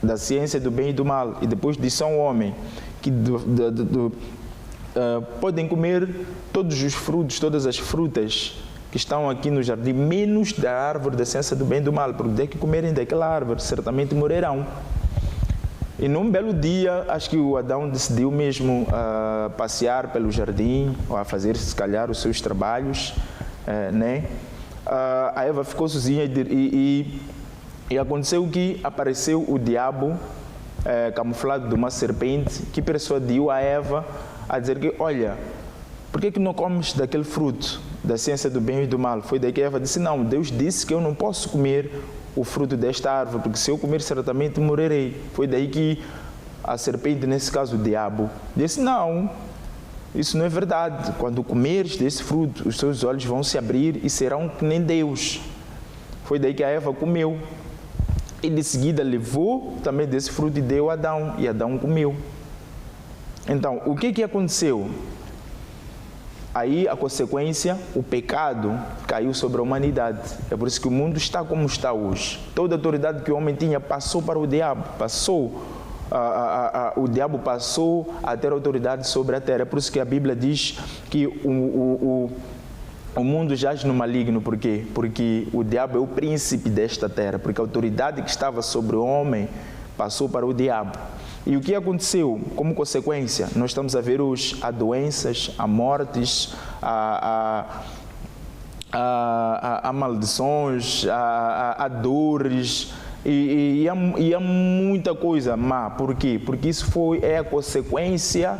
da ciência do bem e do mal. E depois disse ao homem que podem comer todos os frutos, todas as frutas que estão aqui no jardim, menos da árvore da ciência do bem e do mal, porque desde que comerem daquela árvore, certamente morrerão. E num belo dia, acho que o Adão decidiu mesmo passear pelo jardim, ou a fazer, se calhar, os seus trabalhos, né? A Eva ficou sozinha e aconteceu que apareceu o diabo, camuflado de uma serpente, que persuadiu a Eva a dizer que, olha, por que não comes daquele fruto da ciência do bem e do mal? Foi daí que Eva disse, não, Deus disse que eu não posso comer o fruto desta árvore, porque se eu comer certamente morrerei. Foi daí que a serpente, nesse caso o diabo, disse, não, isso não é verdade. Quando comeres desse fruto, os seus olhos vão se abrir e serão que nem Deus. Foi daí que a Eva comeu. E de seguida levou também desse fruto e deu a Adão, e Adão comeu. Então, o que aconteceu? Aí a consequência, o pecado caiu sobre a humanidade. É por isso que o mundo está como está hoje. Toda a autoridade que o homem tinha passou para o diabo, o diabo passou a ter autoridade sobre a terra. É por isso que a Bíblia diz que o mundo jaz no maligno. Por quê? Porque o diabo é o príncipe desta terra, porque a autoridade que estava sobre o homem passou para o diabo. E o que aconteceu como consequência? Nós estamos a ver hoje há doenças, há mortes, há maldições, há dores, E há muita coisa má. Por quê? Porque isso é a consequência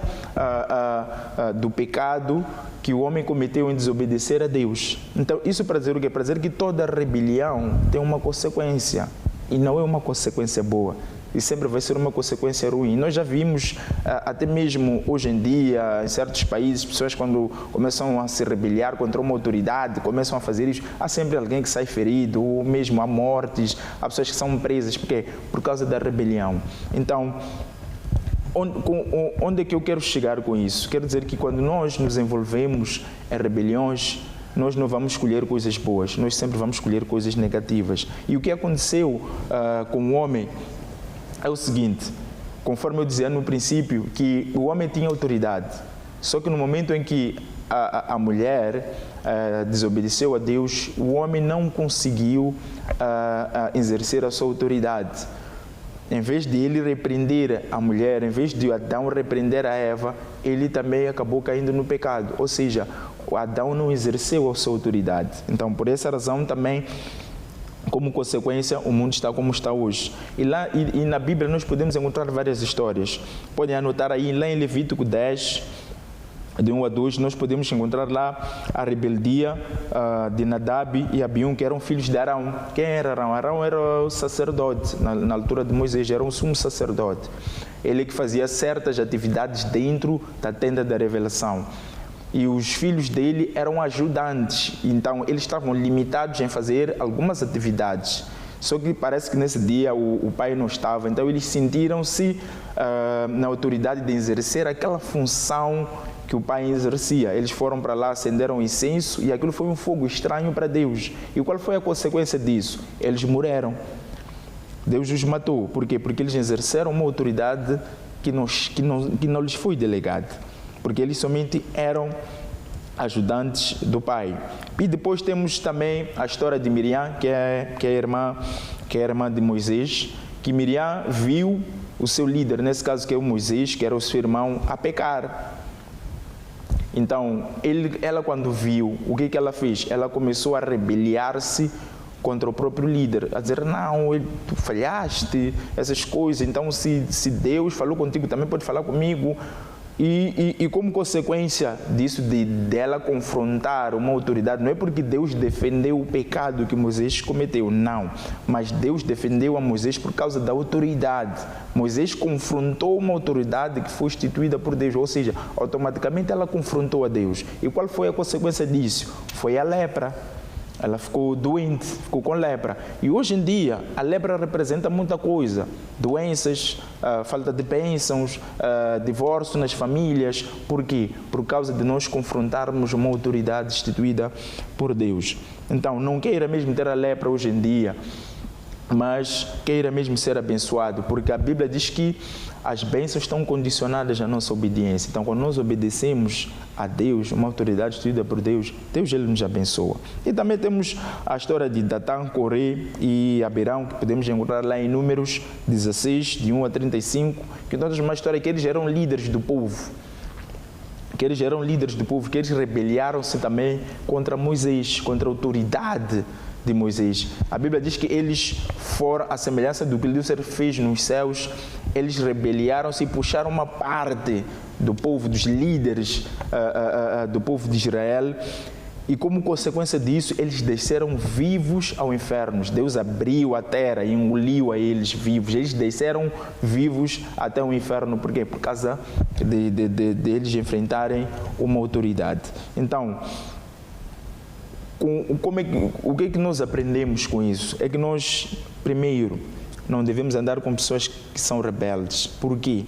do pecado que o homem cometeu em desobedecer a Deus. Então, isso para dizer o quê? Para dizer que toda rebelião tem uma consequência. E não é uma consequência boa. E sempre vai ser uma consequência ruim. Nós já vimos, até mesmo hoje em dia, em certos países, pessoas quando começam a se rebeliar contra uma autoridade, começam a fazer isso, há sempre alguém que sai ferido, ou mesmo há mortes, há pessoas que são presas, porque por causa da rebelião. Então, onde é que eu quero chegar com isso? Quero dizer que quando nós nos envolvemos em rebeliões, nós não vamos escolher coisas boas, nós sempre vamos escolher coisas negativas. E o que aconteceu com o homem é o seguinte, conforme eu dizia no princípio, que o homem tinha autoridade, só que no momento em que a mulher desobedeceu a Deus, o homem não conseguiu exercer a sua autoridade. Em vez de ele repreender a mulher, em vez de Adão repreender a Eva, ele também acabou caindo no pecado. Ou seja, Adão não exerceu a sua autoridade. Então, por essa razão também, como consequência, o mundo está como está hoje. E na Bíblia nós podemos encontrar várias histórias. Podem anotar aí, lá em Levítico 10, de 1 a 2, nós podemos encontrar lá a rebeldia de Nadab e Abiú, que eram filhos de Arão. Quem era Arão? Arão era o sacerdote, na altura de Moisés, era um sumo sacerdote. Ele que fazia certas atividades dentro da tenda da revelação. E os filhos dele eram ajudantes, então eles estavam limitados em fazer algumas atividades. Só que parece que nesse dia o pai não estava, então eles sentiram-se na autoridade de exercer aquela função que o pai exercia. Eles foram para lá, acenderam incenso e aquilo foi um fogo estranho para Deus. E qual foi a consequência disso? Eles morreram. Deus os matou. Por quê? Porque eles exerceram uma autoridade que não lhes foi delegada. Porque eles somente eram ajudantes do pai. E depois temos também a história de Miriam, que é a irmã de Moisés, que Miriam viu o seu líder, nesse caso que é o Moisés, que era o seu irmão, a pecar. Então, ela quando viu, o que ela fez? Ela começou a rebeliar-se contra o próprio líder, a dizer, não, tu falhaste, essas coisas, então se Deus falou contigo, também pode falar comigo. E como consequência disso, dela confrontar uma autoridade, não é porque Deus defendeu o pecado que Moisés cometeu, não. Mas Deus defendeu a Moisés por causa da autoridade. Moisés confrontou uma autoridade que foi instituída por Deus, ou seja, automaticamente ela confrontou a Deus. E qual foi a consequência disso? Foi a lepra. Ela ficou doente, ficou com lepra. E hoje em dia, a lepra representa muita coisa. Doenças, falta de bênçãos, divórcio nas famílias. Por quê? Por causa de nós confrontarmos uma autoridade instituída por Deus. Então, não queira mesmo ter a lepra hoje em dia, mas queira mesmo ser abençoado, porque a Bíblia diz que as bênçãos estão condicionadas à nossa obediência. Então, quando nós obedecemos a Deus, uma autoridade instituída por Deus, Deus ele nos abençoa. E também temos a história de Datã, Coré e Abirão, que podemos encontrar lá em Números 16, de 1 a 35, que nós temos uma história que eles eram líderes do povo. Que eles rebeliaram-se também contra Moisés, contra a autoridade de Moisés. A Bíblia diz que eles foram, à semelhança do que Deus fez nos céus, eles rebeliaram-se e puxaram uma parte do povo, dos líderes do povo de Israel, e como consequência disso, eles desceram vivos ao inferno. Deus abriu a terra e engoliu a eles vivos. Eles desceram vivos até o inferno. Por quê? Por causa de eles enfrentarem uma autoridade. Então, o que é que nós aprendemos com isso? É que nós, primeiro, não devemos andar com pessoas que são rebeldes. Por quê?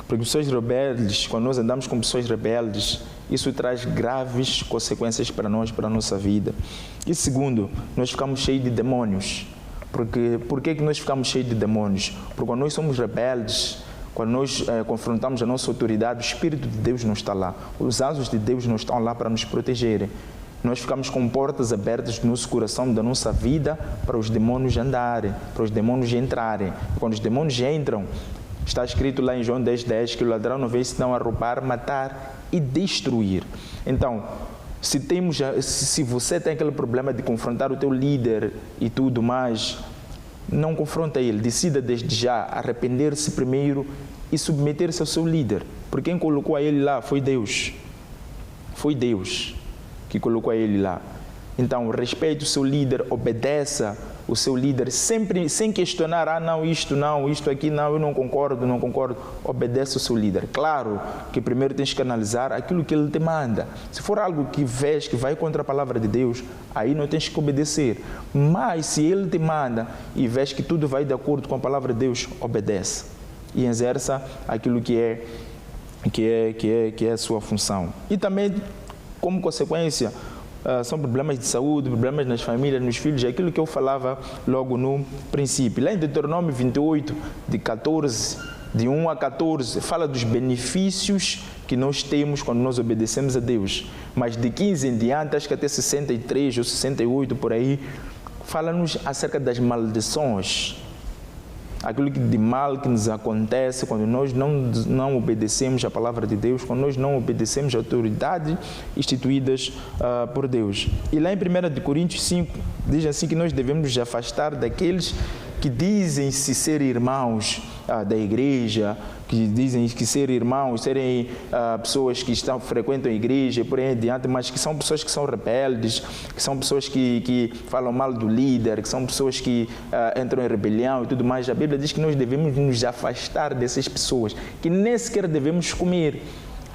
Porque pessoas rebeldes, quando nós andamos com pessoas rebeldes, isso traz graves consequências para nós, para a nossa vida. E segundo, nós ficamos cheios de demônios. Por que nós ficamos cheios de demônios? Porque quando nós somos rebeldes, quando nós confrontamos a nossa autoridade, o Espírito de Deus não está lá. Os anjos de Deus não estão lá para nos protegerem. Nós ficamos com portas abertas do nosso coração, da nossa vida, para os demônios andarem, para os demônios entrarem. Quando os demônios entram, está escrito lá em João 10:10 que o ladrão não veio senão a roubar, matar e destruir. Então, se você tem aquele problema de confrontar o teu líder e tudo mais, não confronta ele, decida desde já arrepender-se primeiro e submeter-se ao seu líder, porque quem colocou a ele lá foi Deus. Foi Deus que colocou a ele lá. Então, respeite o seu líder, obedeça o seu líder, sempre sem questionar, não, isto aqui não, eu não concordo. Obedece o seu líder. Claro que primeiro tens que analisar aquilo que ele te manda. Se for algo que vês que vai contra a palavra de Deus, aí não tens que obedecer. Mas se ele te manda e vês que tudo vai de acordo com a palavra de Deus, obedece e exerça aquilo que é a sua função. E também, como consequência, são problemas de saúde, problemas nas famílias, nos filhos, é aquilo que eu falava logo no princípio. Lá em Deuteronômio 28, de 1 a 14, fala dos benefícios que nós temos quando nós obedecemos a Deus. Mas de 15 em diante, acho que até 63 ou 68 por aí, fala-nos acerca das maldições. Aquilo de mal que nos acontece quando nós não obedecemos a palavra de Deus, quando nós não obedecemos a autoridades instituídas por Deus. E lá em 1 Coríntios 5, diz assim que nós devemos nos afastar daqueles que dizem-se ser irmãos da igreja, que dizem que ser irmãos, serem pessoas que frequentam a igreja e por aí adiante, mas que são pessoas que são rebeldes, que são pessoas que falam mal do líder, que são pessoas que entram em rebelião e tudo mais. A Bíblia diz que nós devemos nos afastar dessas pessoas, que nem sequer devemos comer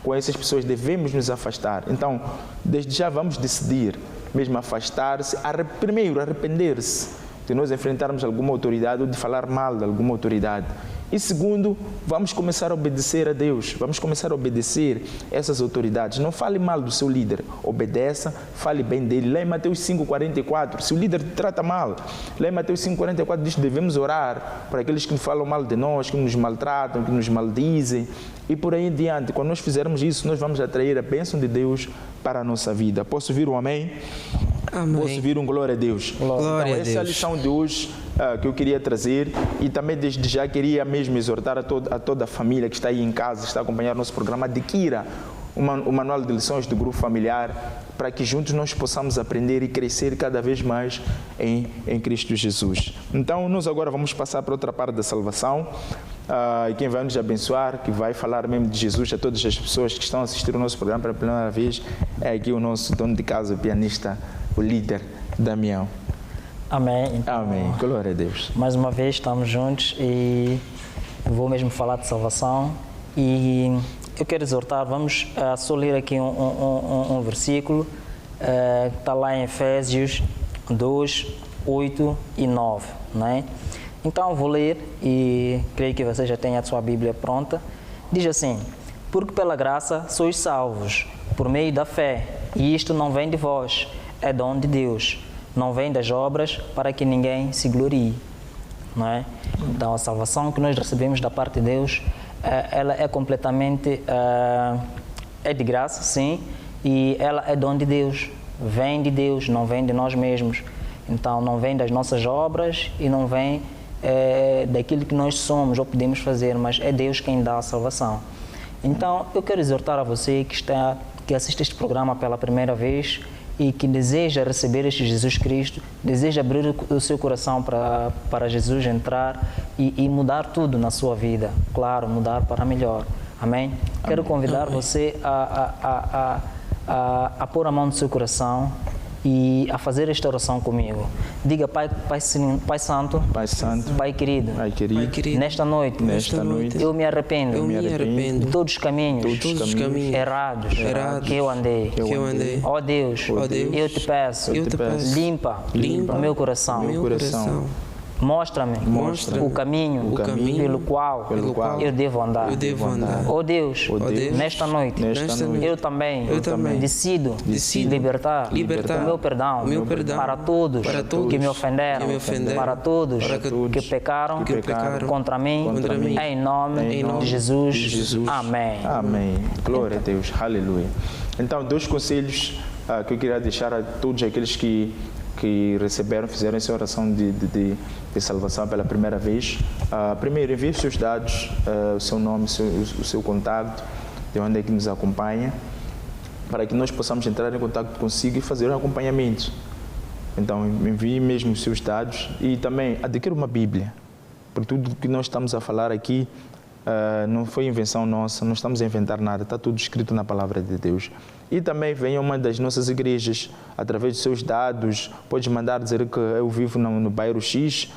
com essas pessoas, devemos nos afastar. Então, desde já vamos decidir mesmo afastar-se, primeiro arrepender-se de nós enfrentarmos alguma autoridade ou de falar mal de alguma autoridade. E segundo, vamos começar a obedecer a Deus, vamos começar a obedecer essas autoridades. Não fale mal do seu líder, obedeça, fale bem dele. Lá em Mateus 5,44, se o líder te trata mal, lá em Mateus 5,44 diz que devemos orar para aqueles que falam mal de nós, que nos maltratam, que nos maldizem. E por aí em diante, quando nós fizermos isso, nós vamos atrair a bênção de Deus para a nossa vida. Posso ouvir um amém? Amém. Posso ouvir um glória a Deus? Glória então, essa é a lição de hoje que eu queria trazer, e também desde já queria mesmo exortar a toda a família que está aí em casa, que está a acompanhar o nosso programa, adquira o manual de lições do grupo familiar, para que juntos nós possamos aprender e crescer cada vez mais em Cristo Jesus. Então, nós agora vamos passar para outra parte da salvação. E quem vai nos abençoar, que vai falar mesmo de Jesus a todas as pessoas que estão a assistir o nosso programa pela primeira vez, é aqui o nosso dono de casa, o pianista, o líder, Damião. Amém. Então, amém. Glória a Deus. Mais uma vez estamos juntos e vou mesmo falar de salvação. E eu quero exortar, vamos só ler aqui um versículo que está lá em Efésios 2, 8 e 9. Não é? Então vou ler e creio que você já tenha a sua Bíblia pronta. Diz assim: porque pela graça sois salvos, por meio da fé, e isto não vem de vós, é dom de Deus, não vem das obras, para que ninguém se glorie. Não é? Então a salvação que nós recebemos da parte de Deus, ela é completamente, é de graça, sim, e ela é dom de Deus, vem de Deus, não vem de nós mesmos. Então não vem das nossas obras e não vem daquilo que nós somos ou podemos fazer, mas é Deus quem dá a salvação. Então eu quero exortar a você que assiste este programa pela primeira vez e que deseja receber este Jesus Cristo, deseja abrir o seu coração para Jesus entrar e mudar tudo na sua vida, claro, mudar para melhor. Amém? Amém. Quero convidar você a pôr a mão no seu coração e a fazer esta oração comigo. Diga: Pai Santo, Pai querido, nesta noite, eu me arrependo, de todos os caminhos, errados que eu andei. Ó Deus, eu te peço, limpa o meu coração. Mostra-me o caminho pelo qual eu devo andar. Ó Deus, nesta noite, eu também decido libertar o meu perdão para todos que me ofenderam, para todos que pecaram contra mim, em nome de Jesus. Amém. Amém. Glória a Deus. Aleluia. Então, 2 conselhos que eu queria deixar a todos aqueles que fizeram essa oração de salvação pela primeira vez. Primeiro, envie os seus dados, o seu nome, o seu contato, de onde é que nos acompanha, para que nós possamos entrar em contato consigo e fazer um acompanhamento. Então, envie mesmo os seus dados e também adquira uma Bíblia, porque tudo que nós estamos a falar aqui não foi invenção nossa, não estamos a inventar nada, está tudo escrito na Palavra de Deus. E também venha a uma das nossas igrejas, através dos seus dados, pode mandar dizer que eu vivo no bairro X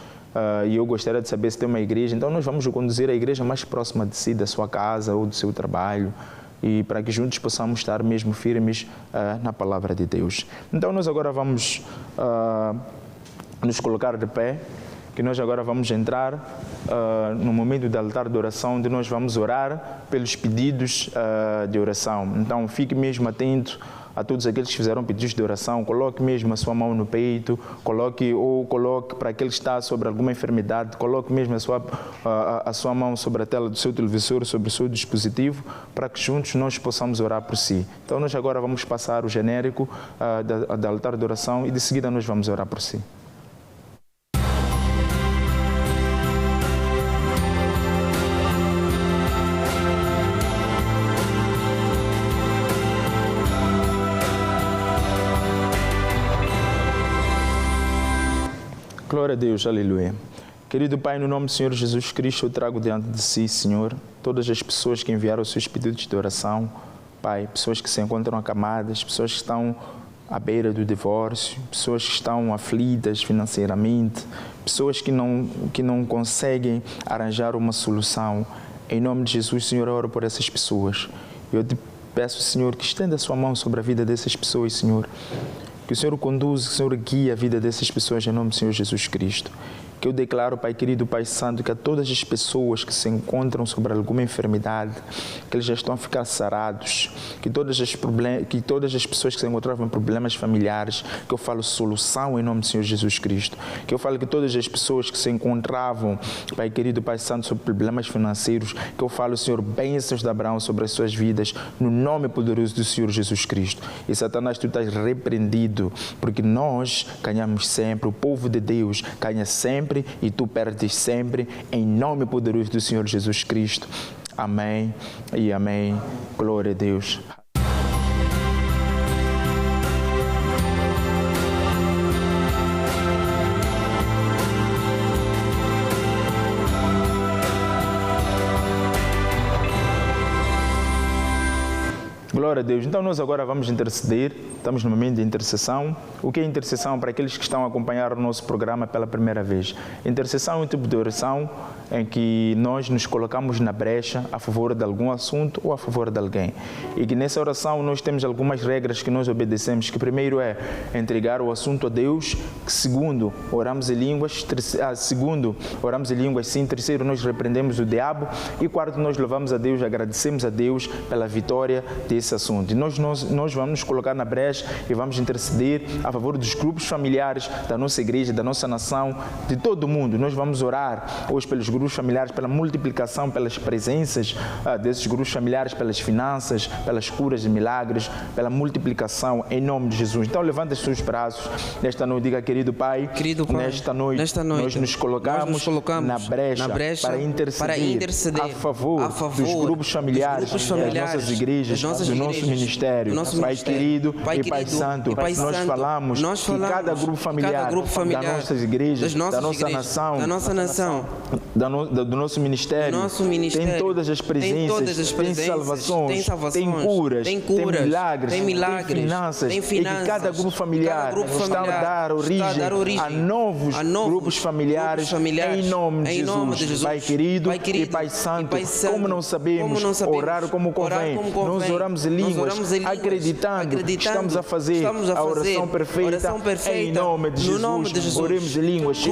e eu gostaria de saber se tem uma igreja. Então nós vamos conduzir a igreja mais próxima de si, da sua casa ou do seu trabalho, e para que juntos possamos estar mesmo firmes na Palavra de Deus. Então nós agora vamos nos colocar de pé, que nós agora vamos entrar no momento do altar de oração, onde nós vamos orar pelos pedidos de oração. Então fique mesmo atento a todos aqueles que fizeram pedidos de oração, coloque mesmo a sua mão no peito, coloque para aquele que está sobre alguma enfermidade, coloque mesmo a sua mão sobre a tela do seu televisor, sobre o seu dispositivo, para que juntos nós possamos orar por si. Então nós agora vamos passar o genérico do altar de oração e de seguida nós vamos orar por si. Glória a Deus, aleluia. Querido Pai, no nome do Senhor Jesus Cristo, eu trago diante de si, Senhor, todas as pessoas que enviaram os seus pedidos de oração, Pai, pessoas que se encontram acamadas, pessoas que estão à beira do divórcio, pessoas que estão aflitas financeiramente, pessoas que não conseguem arranjar uma solução. Em nome de Jesus, Senhor, eu oro por essas pessoas. Eu te peço, Senhor, que estenda a sua mão sobre a vida dessas pessoas, Senhor. Que o Senhor conduza, que o Senhor guie a vida dessas pessoas em nome do Senhor Jesus Cristo. Que eu declaro, Pai querido, Pai santo, que a todas as pessoas que se encontram sobre alguma enfermidade, que eles já estão a ficar sarados, que todas as pessoas que se encontravam em problemas familiares, que eu falo solução em nome do Senhor Jesus Cristo. Que eu falo que todas as pessoas que se encontravam, Pai querido, Pai santo, sobre problemas financeiros, que eu falo, Senhor, bênçãos de Abraão sobre as suas vidas, no nome poderoso do Senhor Jesus Cristo. E Satanás, tu estás repreendido, porque nós ganhamos sempre, o povo de Deus ganha sempre, e tu perdes sempre, em nome poderoso do Senhor Jesus Cristo. Amém e amém. Glória a Deus. Glória a Deus. Então nós agora vamos interceder, estamos no momento de intercessão. O que é intercessão para aqueles que estão a acompanhar o nosso programa pela primeira vez? Intercessão é um tipo de oração em que nós nos colocamos na brecha a favor de algum assunto ou a favor de alguém. E que nessa oração nós temos algumas regras que nós obedecemos, que primeiro é entregar o assunto a Deus, que segundo, oramos em línguas, sim, terceiro, nós repreendemos o diabo e quarto, nós louvamos a Deus, agradecemos a Deus pela vitória desse assunto. E nós vamos nos colocar na brecha e vamos interceder a favor dos grupos familiares da nossa igreja, da nossa nação, de todo o mundo. Nós vamos orar hoje pelos grupos familiares, pela multiplicação, pelas presenças desses grupos familiares, pelas finanças, pelas curas e milagres, pela multiplicação em nome de Jesus. Então levanta os seus braços nesta noite, diga, querido Pai, nesta noite nós nos colocamos na brecha para interceder a favor dos grupos familiares, das nossas igrejas, do nosso ministério. Pai querido e Pai santo, nós falamos que cada grupo familiar das nossas igrejas, da nossa nação, do nosso ministério, tem todas as presenças, tem salvações, tem curas, tem milagres, tem finanças, e que cada grupo familiar está a dar origem a novos grupos familiares em nome de Jesus. Pai querido e Pai santo, como não sabemos orar como convém, nós oramos em línguas, acreditando que estamos a fazer a oração perfeita em nome de Jesus. Oremos em línguas.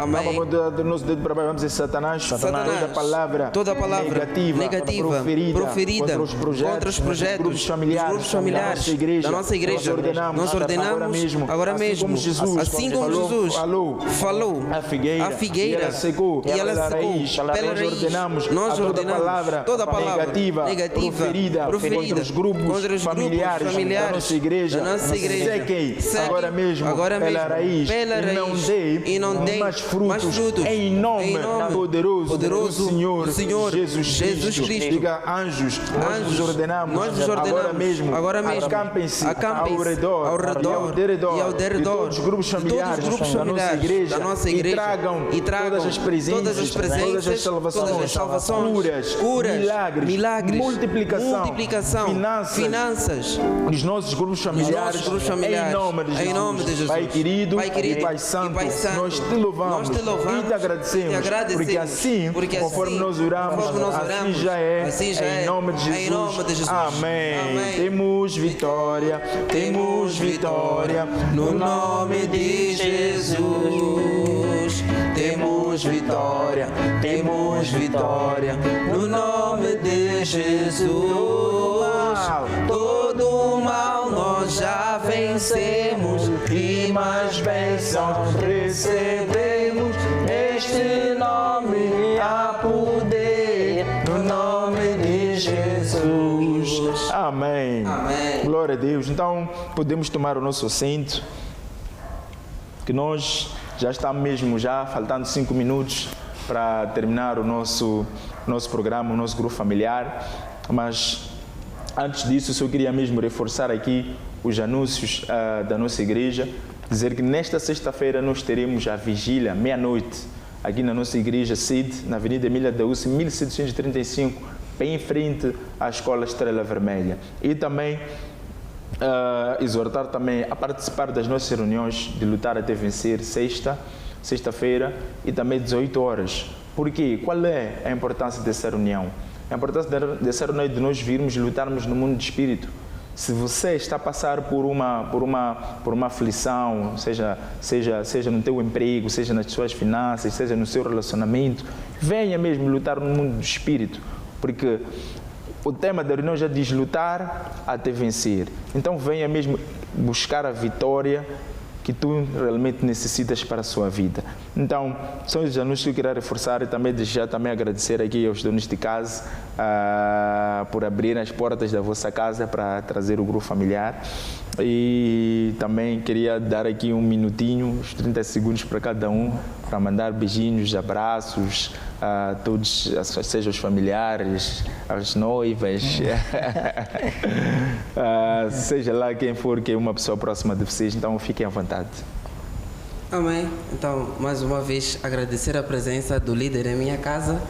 Amém. Vamos nos dedos para vai, vamos dizer Satanás. Toda palavra negativa proferida contra os projetos dos grupos familiares da nossa igreja. Nós ordenamos agora mesmo, assim como Jesus falou a figueira e ela secou pela raiz. Nós ordenamos toda palavra negativa proferida contra os grupos familiares da nossa igreja. Sequem agora mesmo pela raiz e não dê mais frutos em nome poderoso do Senhor Jesus Cristo. Diga anjos, nós vos ordenamos agora mesmo acampem-se ao redor e ao derredor de todos os grupos familiares da nossa igreja e tragam todas as presenças, todas as salvações, curas, milagres, multiplicação, finanças dos nossos grupos familiares, em nome de Jesus. Pai querido e Pai Santo, nós te louvamos e te agradecemos, porque assim, conforme nós oramos, assim já é, em nome de Jesus. Amém. Temos vitória no nome de Jesus. Temos vitória no nome de Jesus. Todo mal nós já vencemos e mais bênçãos recebemos. Neste nome há poder, no nome de Jesus. Amém. Glória a Deus. Então podemos tomar o nosso assento, que nós já estamos mesmo faltando 5 minutos para terminar o nosso programa, o nosso grupo familiar. Mas antes disso, só queria mesmo reforçar aqui os anúncios da nossa igreja, dizer que nesta sexta-feira nós teremos a vigília, meia-noite, aqui na nossa igreja sede, na Avenida Emília Daúce, 1735, bem em frente à Escola Estrela Vermelha. E também exortar também a participar das nossas reuniões de Lutar até Vencer, sexta-feira e também 18 horas. Por quê? Qual é a importância dessa reunião? A importância dessa reunião é de nós virmos e lutarmos no mundo do espírito. Se você está a passar por uma aflição, seja no teu emprego, seja nas suas finanças, seja no seu relacionamento, venha mesmo lutar no mundo do espírito, porque o tema da reunião já diz lutar até vencer. Então venha mesmo buscar a vitória que tu realmente necessitas para a sua vida. Então, são os anúncios que eu queria reforçar e também desejar também agradecer aqui aos donos de casa por abrir as portas da vossa casa para trazer o grupo familiar. E também queria dar aqui um minutinho, uns 30 segundos para cada um, para mandar beijinhos, abraços a todos, seja os familiares, as noivas, seja lá quem for que é uma pessoa próxima de vocês, então fiquem à vontade. Amém. Então, mais uma vez, agradecer a presença do líder em minha casa,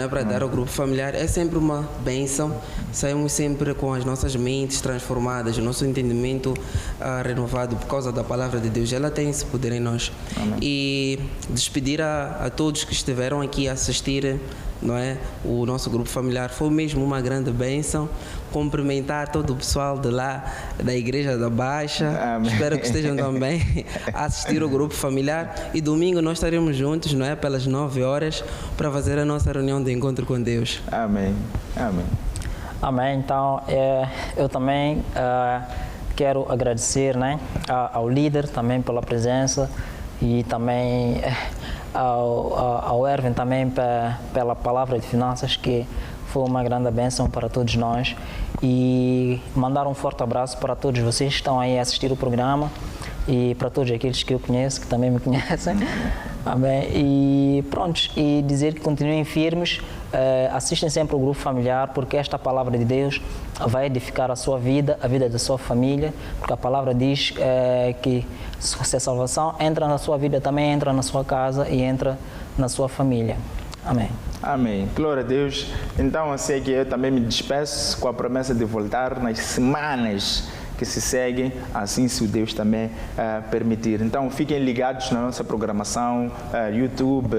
para dar ao grupo familiar. É sempre uma bênção. Saímos sempre com as nossas mentes transformadas, o nosso entendimento renovado por causa da palavra de Deus. Ela tem esse poder em nós. Amém. E despedir a todos que estiveram aqui a assistir, o nosso grupo familiar. Foi mesmo uma grande bênção. Cumprimentar todo o pessoal de lá, da Igreja da Baixa. Amém. Espero que estejam também a assistir o grupo familiar. E domingo nós estaremos juntos, pelas 9 horas, para fazer a nossa reunião de encontro com Deus. Amém. Amém. Amém. Então, eu também quero agradecer ao líder também pela presença e também ao Erwin também pela palavra de finanças, que foi uma grande bênção para todos nós, e mandar um forte abraço para todos vocês que estão aí a assistir o programa e para todos aqueles que eu conheço, que também me conhecem. Amém. E pronto, e dizer que continuem firmes, assistem sempre o grupo familiar, porque esta palavra de Deus vai edificar a sua vida, a vida da sua família, porque a palavra diz que se a salvação entra na sua vida, também entra na sua casa e entra na sua família. Amém. Amém. Glória a Deus. Então, assim é que eu também me despeço com a promessa de voltar nas semanas que se seguem, assim se o Deus também permitir. Então, fiquem ligados na nossa programação, YouTube,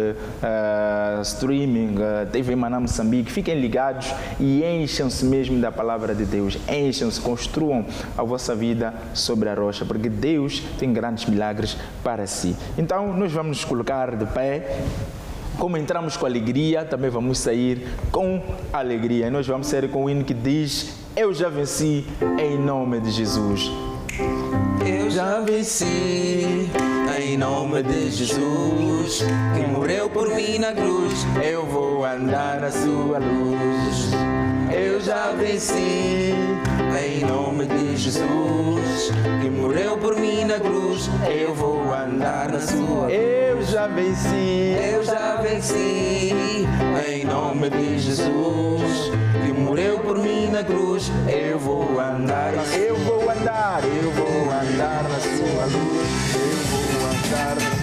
streaming, TV Maná Moçambique. Fiquem ligados e encham-se mesmo da palavra de Deus. Encham-se, construam a vossa vida sobre a rocha, porque Deus tem grandes milagres para si. Então, nós vamos nos colocar de pé como entramos com alegria, também vamos sair com alegria. E nós vamos sair com o hino que diz: eu já venci em nome de Jesus. Eu já venci em nome de Jesus, que morreu por mim na cruz. Eu vou andar na sua luz. Eu já venci em nome de Jesus, que morreu por mim na cruz. Eu vou andar na sua luz. Eu já venci. Eu já venci em nome de Jesus, que morreu por mim na cruz. Eu vou andar, eu vou andar, eu vou andar na sua luz. eu vou andar na